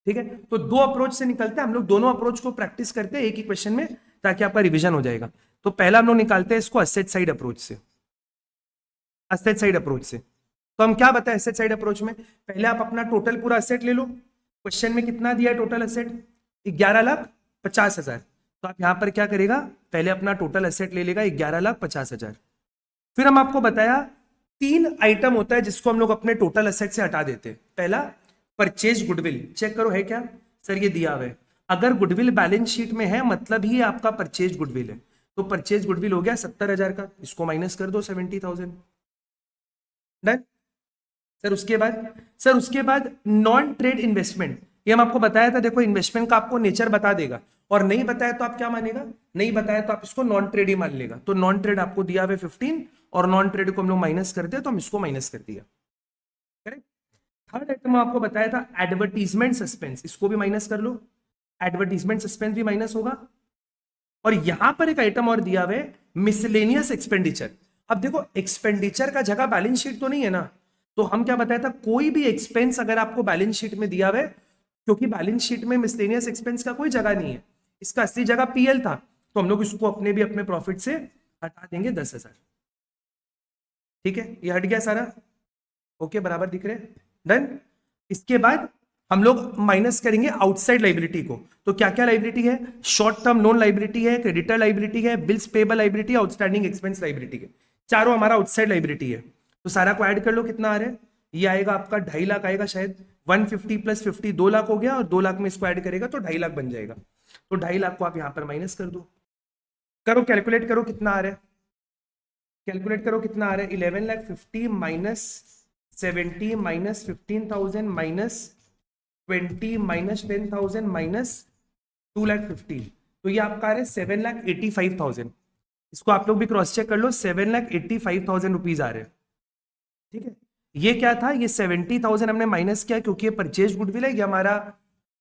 ठीक है, तो दो अप्रोच से निकलते हैं हम लोग, दोनों अप्रोच को प्रैक्टिस करते हैं एक ही क्वेश्चन में, ताकि आपका रिवीजन हो जाएगा। तो पहला हम लोग निकालते हैं इसको असेट साइड अप्रोच से। असेट साइड अप्रोच से तो हम क्या बताएं, एसेट साइड अप्रोच में पहले आप अपना टोटल पूरा असेट ले लो। क्वेश्चन में कितना दिया है टोटल असेट, 11,50,000। तो आप यहां पर क्या करेगा, पहले अपना टोटल असेट ले लेगा 11,50,000। फिर हम आपको बताया तीन आइटम होता है जिसको हम लोग अपने टोटल असेट से हटा देते हैं। पहला परचेज गुडविल, चेक करो है क्या, सर ये दिया हुआ है, अगर गुडविल बैलेंस शीट में है मतलब ही आपका परचेज गुडविल है। तो परचेज गुडविल हो गया 70,000 का, इसको माइनस कर दो 70,000। डन सर उसके बाद नॉन ट्रेड इन्वेस्टमेंट, ये हम आपको बताया था, देखो इन्वेस्टमेंट का आपको नेचर बता देगा, और नहीं बताया तो आप क्या मानेगा, नहीं बताया तो आप इसको नॉन ट्रेड ही मान लेगा। तो नॉन ट्रेड आपको दिया हुआ 15 और नॉन ट्रेड को हम लोग माइनस करते हैं, तो हम इसको माइनस कर दिया। करेक्ट। थर्ड आइटम आपको बताया था एडवर्टीजमेंट सस्पेंस, इसको भी माइनस कर लो, एडवर्टीजमेंट सस्पेंस भी माइनस होगा। और यहां पर एक आइटम और दिया हुआ है मिसलेनियस एक्सपेंडिचर। अब देखो एक्सपेंडिचर का जगह बैलेंस शीट तो नहीं है ना, तो हम क्या बताया था, कोई भी एक्सपेंस अगर आपको बैलेंस शीट में दिया हुआ है, क्योंकि बैलेंस शीट में मिसलेनियस एक्सपेंस का कोई जगह नहीं है, इसका असली जगह PL था, तो हम लोग इसको अपने प्रॉफिट से हटा देंगे 10,000। ठीक है, ये हट गया सारा, ओके बराबर दिख रहे हैं, डन। इसके बाद हम लोग माइनस करेंगे आउटसाइड लाइबिलिटी को। तो क्या क्या लाइबिलिटी है, शॉर्ट टर्म लोन लाइबिलिटी है, क्रेडिटर लाइबिलिटी है, bills payable liability, outstanding expense liability है, चारों हमारा आउटसाइड लाइबिलिटी है। तो सारा को ऐड कर लो, कितना आ रहा है, ये आएगा आपका 2.5 लाख आएगा शायद, 150 प्लस 50 2 लाख हो गया, और 2 लाख में इसको ऐड करेगा तो 2.5 लाख बन जाएगा। तो 2.5 लाख को आप यहां पर माइनस कर दो, करो कैलकुलेट करो कितना आ रहा है, कैलकुलेट करो कितना आ रहा है, 11,50,000 minus 70 minus 15,000 minus 20 minus 10,000 minus 2,50,000, तो ये आपका आ रहा है 7,85,000। इसको आप लोग भी क्रॉस चेक कर लो, 7,85,000 रुपीज आ रहे हैं। ठीक है, ये क्या था, ये 70,000 हमने माइनस किया क्योंकि ये परचेज गुडविल है, ये हमारा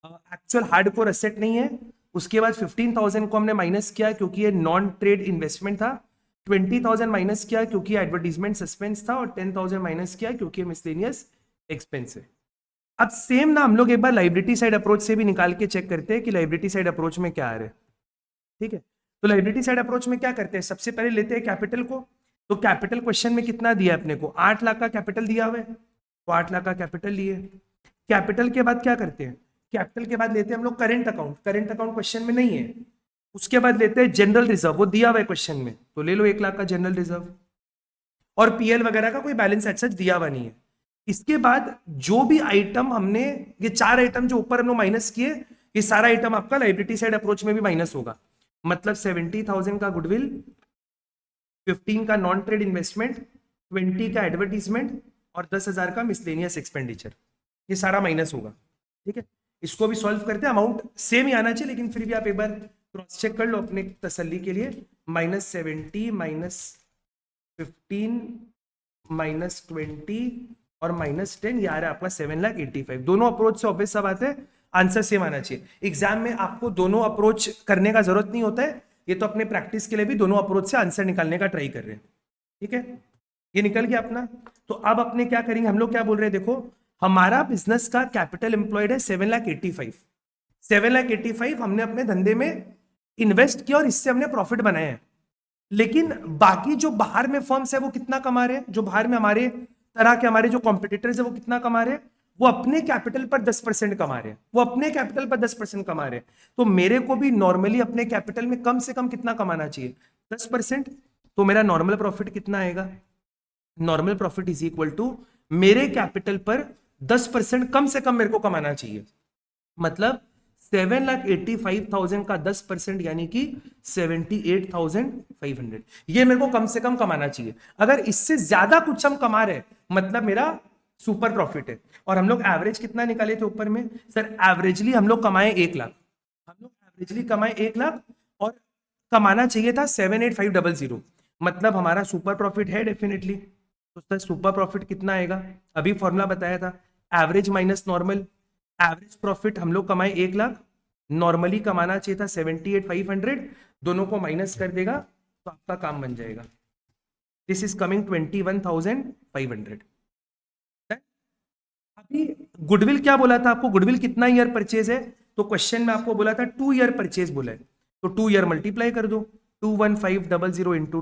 एक्चुअल हार्डकोर एसेट नहीं है। उसके बाद 15,000 को हमने माइनस किया क्योंकि ये नॉन ट्रेड इन्वेस्टमेंट था, 20,000 माइनस किया क्योंकि एडवर्टीजमेंट सस्पेंस था, और 10,000 माइनस किया क्योंकि मिसलेनियस एक्सपेंस है। अब सेम ना हम लोग एक बार लाइबिलिटी साइड अप्रोच से भी निकाल के चेक करते हैं कि लाइबिलिटी साइड अप्रोच में क्या आ रहा है। ठीक है, तो लाइबिलिटी साइड अप्रोच में क्या करते हैं, सबसे पहले लेते हैं कैपिटल को। तो कैपिटल क्वेश्चन में कितना दिया है अपने को, 8 लाख का कैपिटल दिया हुआ है, तो 8 लाख का कैपिटल लिए। कैपिटल के बाद क्या करते हैं, कैपिटल के बाद लेते हैं हम लोग current account, current account question में नहीं है। उसके बाद लेते हैं जनरल रिजर्व, वो दिया हुआ है क्वेश्चन में, तो ले लो 1 लाख का जनरल रिजर्व, और PL वगैरह का कोई बैलेंस एज सच दिया हुआ नहीं है। इसके बाद जो भी आइटम हमने, ये 4 आइटम जो ऊपर हम लोग माइनस किए, ये सारा आइटम आपका लाइबिलिटी साइड अप्रोच में भी माइनस होगा। मतलब 70,000 का गुडविल, 15 का नॉन ट्रेड इन्वेस्टमेंट, 20 का एडवर्टीजमेंट, और 10,000 का मिसलेनियस एक्सपेंडिचर, ये सारा माइनस होगा। ठीक है, इसको भी सॉल्व करते हैं, अमाउंट सेम ही आना चाहिए, लेकिन फिर भी आप एक बार क्रॉस चेक कर लो अपने तसल्ली के लिए। -70 -15 -20 और -10, ये आ रहा है आपका 7,85,000। दोनों अप्रोच से ऑब्वियस सा बात है आंसर सेम आना चाहिए। एग्जाम में आपको दोनों अप्रोच करने का जरूरत नहीं होता है, ये तो अपने प्रैक्टिस के लिए भी दोनों अप्रोच से आंसर निकालने का ट्राई कर रहे हैं। ठीक है, ये निकल गया अपना। तो अब अपने क्या करेंगे, हम लोग क्या बोल रहे हैं, देखो हमारा बिजनेस का कैपिटल एम्प्लॉयड है 7,85,000, 7,85,000 हमने अपने धंधे में इन्वेस्ट किया और इससे हमने प्रॉफिट बनाया है। लेकिन बाकी जो बाहर में फर्म्स है वो कितना कमा रहे हैं, जो बाहर में हमारे तरह के हमारे जो कॉम्पिटिटर्स है वो कितना कमा रहे हैं, वो अपने कैपिटल पर 10% कमा रहे हैं, वो अपने कैपिटल पर 10% कमा रहे हैं। तो मेरे को भी नॉर्मली अपने कैपिटल में कम से कम कितना कमाना चाहिए, 10%। तो मेरा नॉर्मल प्रॉफिट कितना आएगा? Normal profit is equal to मेरे कैपिटल पर 10% कम से कम मेरे को कमाना चाहिए, मतलब 7,85,000 का 10% यानी कि 78,500, ये मेरे को कम से कम कमाना चाहिए। अगर इससे ज्यादा कुछ हम कमा रहे मतलब मेरा सुपर प्रॉफिट है। और हम लोग एवरेज कितना निकाले थे ऊपर में? सर एवरेजली हम लोग कमाए 1 लाख, हम लोग एवरेजली कमाए 1 लाख और कमाना चाहिए था 78500, मतलब हमारा सुपर प्रॉफिट है डेफिनेटली। तो सर सुपर प्रॉफिट कितना आएगा? अभी फॉर्मूला बताया था, average minus normal. Average profit हम लोग कमाए 1 लाख, नॉर्मली कमाना चाहिए था 78,500, दोनों को माइनस कर देगा तो आपका काम बन जाएगा। This is coming 21,500। अभी गुडविल क्या बोला था आपको? गुडविल कितना ईयर परचेज है? तो क्वेश्चन में आपको बोला था 2 ईयर परचेज बोला है, तो 2 ईयर मल्टीप्लाई कर दो, 21500 इंटू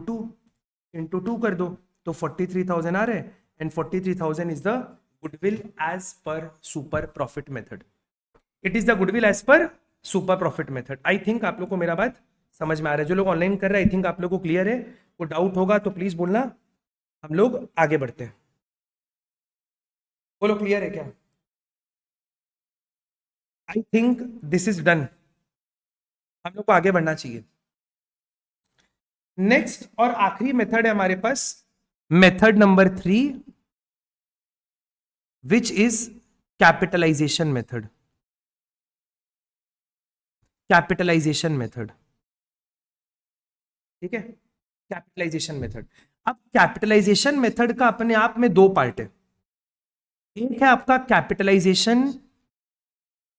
टू कर दो तो 43,000 आ रहे हैं, and 43,000 is the goodwill as per super profit method. It is the goodwill as per super profit method. I think आप लोग को मेरा बात समझ में आ रहा है। जो लोग ऑनलाइन कर रहे हैं आई थिंक आप लोग को क्लियर है। कोई डाउट होगा तो प्लीज बोलना, हम लोग आगे बढ़ते हैं। बोलो क्लियर है क्या? I think this is done, हम लोग को आगे बढ़ना चाहिए। नेक्स्ट और आखिरी मेथड है हमारे पास, method number 3, which is capitalisation method. Capitalisation method, ठीक है, कैपिटलाइजेशन मेथड। अब कैपिटलाइजेशन मेथड का अपने आप में 2 पार्ट है। एक है आपका capitalisation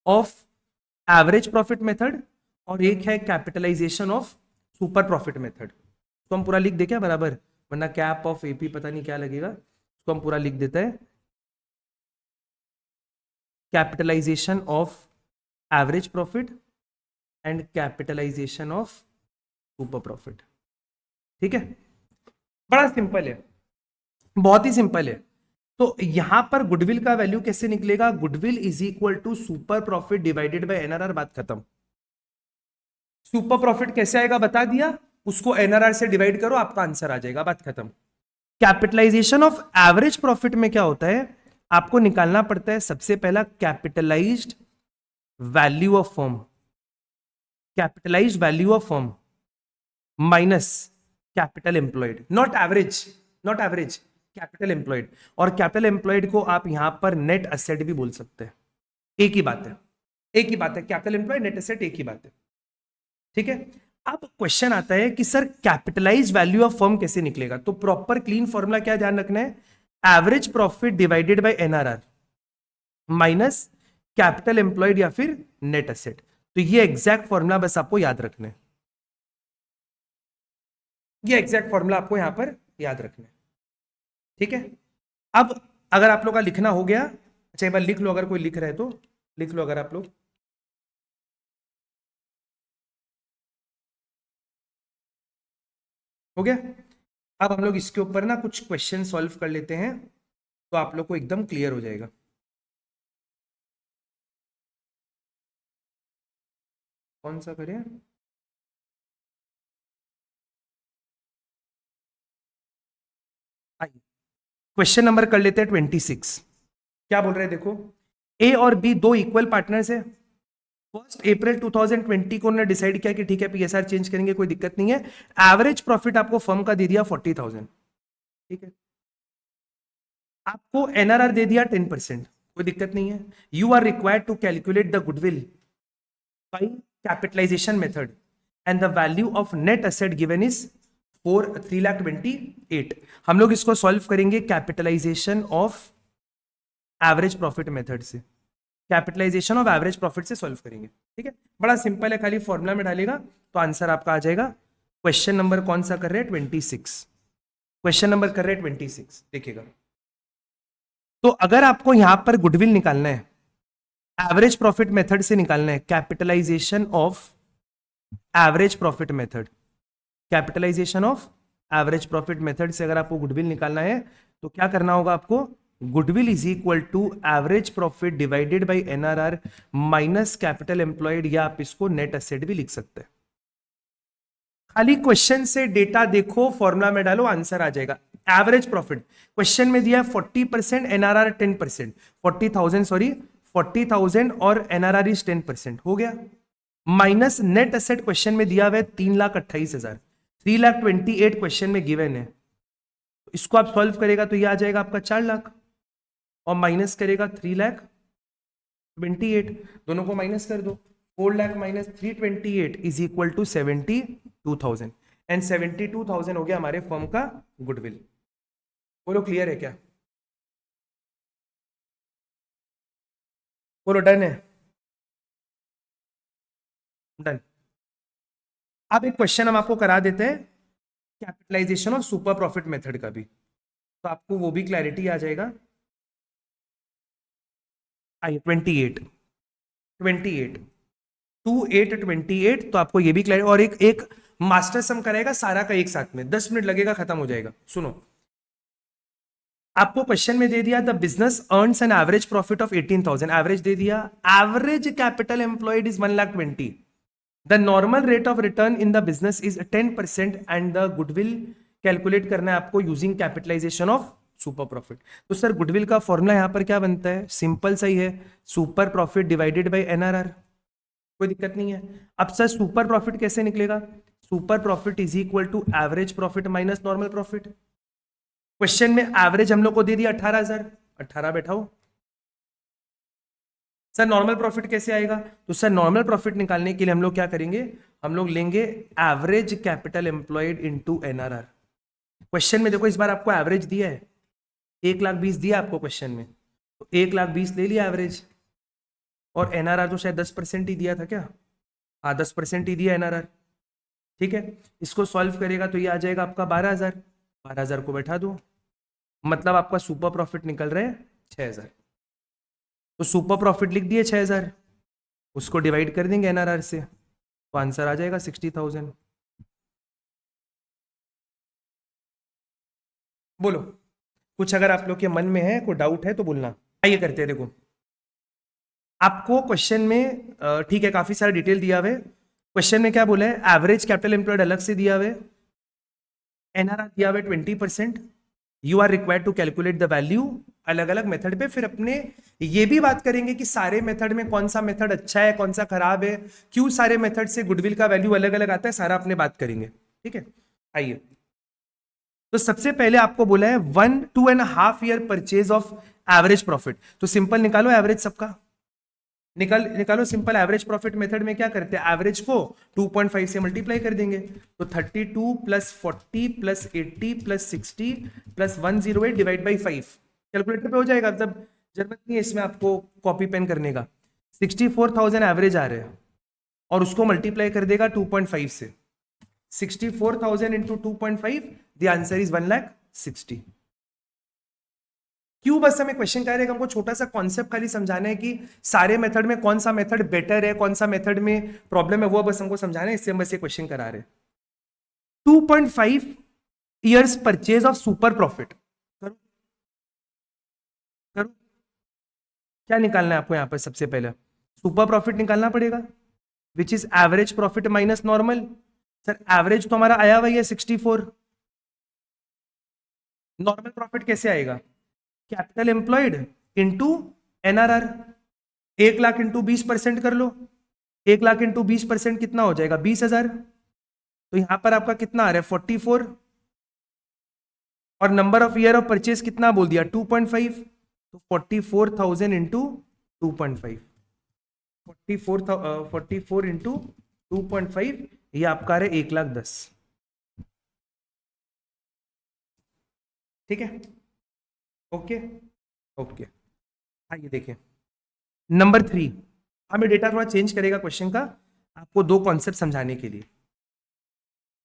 of average profit method और एक है capitalisation of super profit method. तो हम पूरा लिख दे क्या बराबर, वरना कैप ऑफ एपी पता नहीं क्या लगेगा, तो हम पूरा लिख देते हैं capitalisation of average profit and capitalisation of super profit. ठीक है, बड़ा सिंपल है, बहुत ही सिंपल है। तो यहां पर गुडविल का वैल्यू कैसे निकलेगा? Goodwill is equal to super profit divided by NRR, बात खत्म। सुपर प्रॉफिट कैसे आएगा बता दिया, उसको एनआरआर से डिवाइड करो आपका आंसर आ जाएगा, बात खत्म। कैपिटलाइजेशन ऑफ एवरेज प्रॉफिट में क्या होता है, आपको निकालना पड़ता है सबसे पहला capitalised value of firm, capitalised value of firm minus capital employed, not average, not average, capital employed. और कैपिटल एम्प्लॉयड को आप यहां पर नेट असेट भी बोल सकते हैं, एक ही बात है, एक ही बात है, कैपिटल एम्प्लॉयड नेट असेट एक ही बात है। ठीक है, अब क्वेश्चन आता है कि sir capitalise value of firm कैसे निकलेगा? तो प्रॉपर क्लीन फॉर्मूला क्या ध्यान रखना है, average profit divided by NRR minus capital employed या फिर नेट असेट। तो ये एग्जैक्ट फॉर्मूला बस आपको याद रखना है, ये एग्जैक्ट फॉर्मूला आपको यहां पर याद रखना है। ठीक है, अब अगर आप लोग का लिखना हो गया, अच्छा एक बार लिख लो, अगर कोई लिख रहा है तो लिख लो, अगर आप लोग हो गया। अब हम लोग इसके ऊपर ना कुछ क्वेश्चन सॉल्व कर लेते हैं तो आप लोग को एकदम क्लियर हो जाएगा। कौन सा करें? आइए क्वेश्चन नंबर कर लेते हैं 26। क्या बोल रहे हैं देखो, ए और बी दो इक्वल पार्टनर्स है। 1 अप्रैल 2020 को उन्होंने डिसाइड किया कि ठीक है पीएसआर चेंज करेंगे, कोई दिक्कत नहीं है। एवरेज प्रॉफिट आपको फर्म का दे दिया 40,000, ठीक है, आपको एनआरआर दे दिया 10%, कोई दिक्कत नहीं है। You are required to calculate the goodwill by capitalisation method and the value of net asset given is 3,28,000। हम लोग इसको सॉल्व करेंगे capitalisation of average profit method से, कैपिटलाइजेशन ऑफ एवरेज प्रॉफिट से सॉल्व करेंगे। ठीक है, बड़ा सिंपल है, खाली फॉर्मूला में डालेगा तो आंसर आपका आ जाएगा। क्वेश्चन नंबर कौन सा कर रहे हैं? 26। क्वेश्चन नंबर कर रहे हैं 26, देखिएगा। तो अगर आपको यहां पर गुडविल निकालना है, एवरेज प्रॉफिट मेथड से निकालना है, capitalisation of average profit method, capitalisation of average profit method से अगर आपको गुडविल निकालना है तो क्या करना होगा आपको? Goodwill is equal to average profit divided by NRR minus capital employed, या आप इसको नेट एसेट भी लिख सकते हैं। खाली क्वेश्चन से डेटा देखो, फॉर्मूला में डालो, आंसर आ जाएगा। एवरेज प्रॉफिट क्वेश्चन में दिया है 40%, एनआरआर 10%, 40,000 सॉरी 40,000 और एनआरआर इज 10%, हो गया। माइनस नेट एसेट क्वेश्चन में दिया हुआ है 3,28,000, 3,28,000 क्वेश्चन में गिवन है। इसको आप सॉल्व करेगा तो ये आ जाएगा आपका 4 लाख, और माइनस करेगा 3,28,000, दोनों को माइनस कर दो। 4 lakh minus 328 is equal to 72,000, and 72,000 हो गया हमारे फर्म का गुडविल। बोलो क्लियर है क्या? बोलो डन है? डन। अब एक क्वेश्चन हम आपको करा देते हैं कैपिटलाइजेशन और सुपर प्रॉफिट मेथड का भी, तो आपको वो भी क्लैरिटी आ जाएगा। आइए 28 28 तो आपको ये भी क्लियर, और एक मास्टर सम कराएगा सारा का एक साथ में, 10 मिनट लगेगा, खत्म हो जाएगा। सुनो, आपको क्वेश्चन में दे दिया the business earns an average profit of 18,000, average दे दिया, average capital employed is 1,20,000, the normal rate of return in the business is 10% and the goodwill calculate करना है आपको using capitalisation of super profit. तो sir goodwill का formula यहां पर क्या बनता है? सिंपल सही है, super profit divided by NRR, कोई दिक्कत नहीं है। अब सर सुपर प्रॉफिट कैसे निकलेगा? Super profit is equal to average profit minus normal profit. Question में एवरेज हम लोग को दे दिया 18,000, 18 बैठाओ। सर नॉर्मल प्रॉफिट कैसे आएगा? तो सर नॉर्मल प्रॉफिट निकालने के लिए हम लोग क्या करेंगे, हम लोग लेंगे average capital employed into NRR. Question में देखो इस बार आपको एवरेज दिया है, 1,20,000 दिया आपको क्वेश्चन में, तो 1,20,000 ले लिया एवरेज, और एनआरआर तो शायद 10% ही दिया था क्या? हाँ 10% ही दिया एनआरआर, ठीक है। इसको सॉल्व करेगा तो ये आ जाएगा आपका 12,000, 12,000 को बैठा दो, मतलब आपका सुपर प्रॉफिट निकल रहा है 6,000। तो सुपर प्रॉफिट लिख दिए 6,000, उसको डिवाइड कर देंगे एनआरआर से, तो आंसर आ जाएगा 60,000। बोलो कुछ अगर आप लोग के मन में है, कोई डाउट है तो बोलना। आइए करते हैं, देखो आपको क्वेश्चन में ठीक है काफी सारा डिटेल दिया हुआ है। क्वेश्चन में क्या बोला है? एवरेज कैपिटल एम्प्लॉयड अलग से दिया हुआ है, एनआरआर दिया हुआ है 20%, you are required to calculate the value अलग अलग मेथड पे। फिर अपने ये भी बात करेंगे कि सारे मेथड में कौन सा मेथड अच्छा है, कौन सा खराब है, क्यों सारे मेथड से गुडविल का वैल्यू अलग अलग आता है, सारा अपने बात करेंगे, ठीक है। आइए, तो सबसे पहले आपको बोला है 1-2.5 year purchase of average profit, तो सिंपल निकालो एवरेज सबका, निकालो सिंपल। एवरेज प्रॉफिट मेथड में क्या करते हैं, एवरेज को 2.5 से मल्टीप्लाई कर देंगे, तो 32 plus 40 plus 80 plus 60 plus 108 divide by 5, calculator पे हो जाएगा, मतलब जरूरत नहीं है इसमें आपको कॉपी पेन करने का। 64,000 एवरेज आ रहे हैं, और उसको मल्टीप्लाई कर देगा 2.5 से, 64,000 इंटू 2.5, द आंसर इज 1,60,000। क्यों? बस हमें क्वेश्चन कह रहे हैं, हमको छोटा सा कॉन्सेप्ट खाली समझाना है कि सारे मेथड में कौन सा मेथड बेटर है, कौन सा मेथड में प्रॉब्लम है, वो बस हमको समझाना है, इससे हम बस ये क्वेश्चन करा रहे हैं। 2.5 years purchase of super profit, करो करो, क्या निकालना है आपको यहां पर? सबसे पहले सुपर प्रॉफिट निकालना पड़ेगा, which is average profit minus normal. Sir average तो हमारा आया हुआ है 64, नॉर्मल प्रॉफिट कैसे आएगा? Capital employed into NRR, 1,00,000 into 20% कर लो, 1,00,000 इंटू 20% कितना हो जाएगा? 20,000। तो यहां पर आपका कितना आ रहा है? 44, और number of year of purchase कितना बोल दिया? 2.5, तो 44,000 इंटू 2.5, 44 इंटू 2.5, ये आपका आ रहा है 1,10,000, ठीक है। ओके ओके, आइए देखिए नंबर 3, हमें डेटा थोड़ा चेंज करेगा क्वेश्चन का, आपको दो कॉन्सेप्ट समझाने के लिए।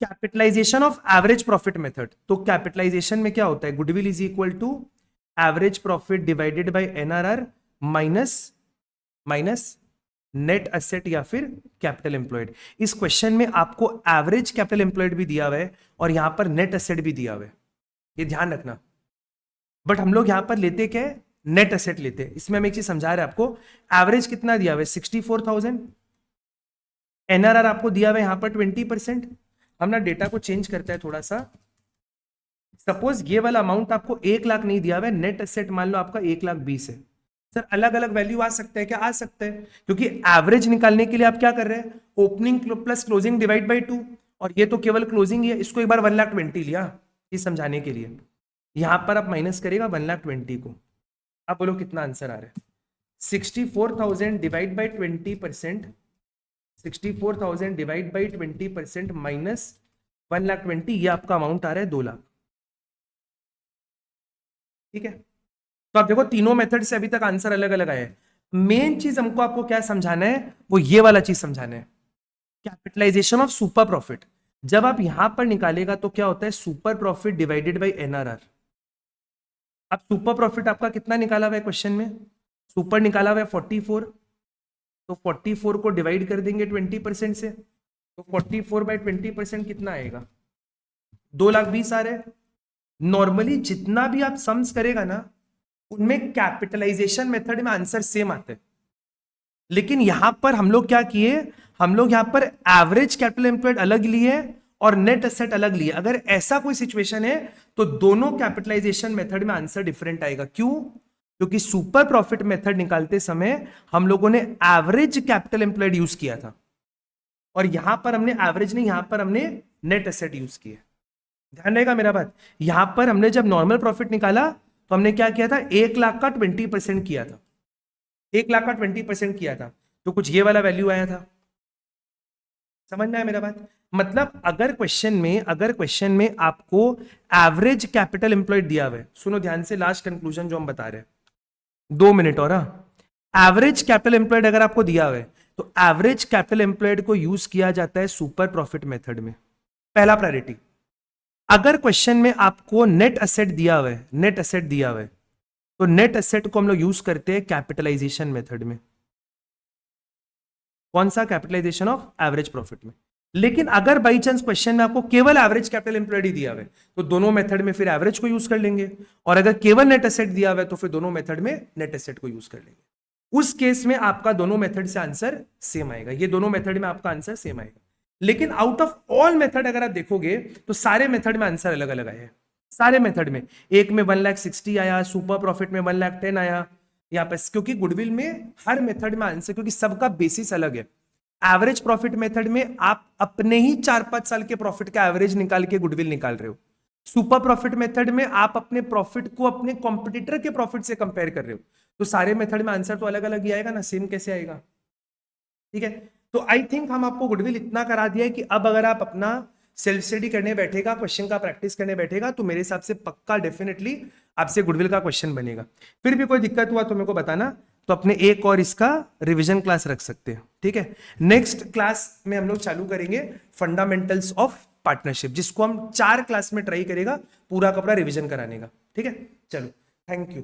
Capitalisation of average profit method, तो कैपिटलाइजेशन में क्या होता है? Goodwill is equal to average profit divided by NRR minus net asset या फिर कैपिटल एम्प्लॉयड। इस क्वेश्चन में आपको एवरेज कैपिटल एम्प्लॉयड भी दिया हुआ है और यहां पर नेट एसेट भी दिया हुआ है, ये ध्यान रखना। बट हम लोग यहां पर लेते क्या है? नेट एसेट लेते हैं। इसमें हम एक चीज समझा रहे हैं आपको, एवरेज कितना दिया हुआ है? 64,000, एनआरआर आपको दिया हुआ है यहां पर 20%, हम ना डेटा को चेंज करते हैं थोड़ा सा। सपोज ये वाला अमाउंट आपको 1 लाख नहीं दिया हुआ है, नेट एसेट मान लो आपका 1,20,000 है। सर अलग अलग वैल्यू आ सकते हैं क्या? आ सकते हैं, क्योंकि एवरेज निकालने के लिए आप क्या कर रहे हैं, opening plus closing divide by 2, और ये तो केवल क्लोजिंग ही है। इसको एक बार 1,20,000 लिया ये समझाने के लिए, यहां पर आप माइनस करेगा 1,20,000 को। अब बोलो कितना आंसर आ रहा है? 64,000 divide by 20%, 64,000 divide by 20% minus 1,20,000, ये आपका अमाउंट आ रहा है 2 लाख। ठीक है, तो आप देखो तीनों मेथड से अभी तक आंसर अलग अलग आए। मेन चीज हमको आपको क्या समझाना है, वो ये वाला चीज समझाना है, कैपिटलाइजेशन ऑफ सुपर प्रॉफिट। जब आप यहां पर निकालेगा तो क्या होता है, super profit divided by NRR. अब सुपर प्रॉफिट आपका कितना निकाला हुआ है क्वेश्चन में, सुपर निकाला हुआ है 44, तो 44 को डिवाइड कर देंगे 20% से, तो 44 बाई 20% कितना आएगा, 2,20,000 आ रहे हैं। नॉर्मली जितना भी आप सम्स करेगा ना, उनमें कैपिटलाइजेशन मेथड में आंसर सेम आते हैं, लेकिन यहां पर हम लोग क्या किए, हम लोग यहां पर एवरेज कैपिटल एम्प्लॉयड अलग लिए और नेट एसेट अलग लिए। अगर ऐसा कोई सिचुएशन है तो दोनों कैपिटलाइजेशन मेथड में आंसर डिफरेंट आएगा। क्यों? क्योंकि सुपर प्रॉफिट मेथड निकालते समय हम लोगों ने एवरेज कैपिटल एम्प्लॉयड यूज किया था, और यहां पर हमने एवरेज नहीं, यहां पर हमने नेट एसेट यूज किया। ध्यान रहेगा मेरा बात। यहां पर हमने जब नॉर्मल प्रॉफिट निकाला तो हमने क्या किया था, 1,00,000 का 20% किया था, 1,00,000 का 20% किया था, तो कुछ ये वाला वैल्यू आया था। समझ में आया मेरा बात? मतलब अगर क्वेश्चन में आपको एवरेज कैपिटल एम्प्लॉयड दिया हुआ है, सुनो ध्यान से, लास्ट कंक्लूजन जो हम बता रहे हैं, 2 मिनट और। एवरेज कैपिटल एम्प्लॉयड अगर आपको दिया हुआ है तो एवरेज कैपिटल एम्प्लॉयड को यूज किया जाता है सुपर प्रॉफिट मेथड में, पहला प्रायोरिटी। अगर क्वेश्चन में आपको नेट एसेट दिया हुआ है, नेट एसेट दिया हुआ है, तो नेट एसेट को हम लोग यूज करते हैं कैपिटलाइजेशन मेथड में। कौन सा? कैपिटलाइजेशन ऑफ एवरेज प्रॉफिट में। लेकिन अगर बाई चांस क्वेश्चन में आपको केवल एवरेज कैपिटल एम्प्लॉयड ही दिया हुआ है तो दोनों मेथड में फिर एवरेज को यूज कर लेंगे, और अगर केवल नेट एसेट दिया हुआ है तो फिर दोनों मेथड में नेट एसेट को यूज कर लेंगे। उस केस में आपका दोनों मेथड से आंसर सेम आएगा, ये दोनों मेथड में आपका आंसर सेम आएगा। लेकिन आउट ऑफ ऑल मेथड अगर आप देखोगे तो सारे मेथड में आंसर अलग अलग आए हैं, सारे मेथड में। एक में 1,60,000 आया, सुपर प्रॉफिट में 1,10,000 आया यहाँ पे, क्योंकि गुडविल में हर मेथड में आंसर, क्योंकि सबका बेसिस अलग है। एवरेज प्रॉफिट मेथड में आप अपने ही 4-5 साल के प्रॉफिट का एवरेज निकाल के गुडविल निकाल रहे हो। सुपर प्रॉफिट मेथड में आप अपने प्रॉफिट को अपने कॉम्पिटिटर के प्रॉफिट से कंपेयर कर रहे हो। तो सारे मेथड में आंसर तो अलग अलग ही आएगा ना, सेम कैसे आएगा? ठीक है, तो आई थिंक हम आपको गुडविल इतना करा दिया है कि अब अगर आप अपना सेल्फ स्टडी करने बैठेगा, क्वेश्चन का प्रैक्टिस करने बैठेगा, तो मेरे हिसाब से पक्का डेफिनेटली आपसे गुडविल का क्वेश्चन बनेगा। फिर भी कोई दिक्कत हुआ तो मेरे को बताना, तो अपने एक और इसका रिवीजन क्लास रख सकते हैं। ठीक है, नेक्स्ट क्लास में हम लोग चालू करेंगे फंडामेंटल्स ऑफ पार्टनरशिप, जिसको हम 4 क्लास में ट्राई करेगा पूरा का पूरा रिवीजन कराने का। ठीक है, चलो, थैंक यू।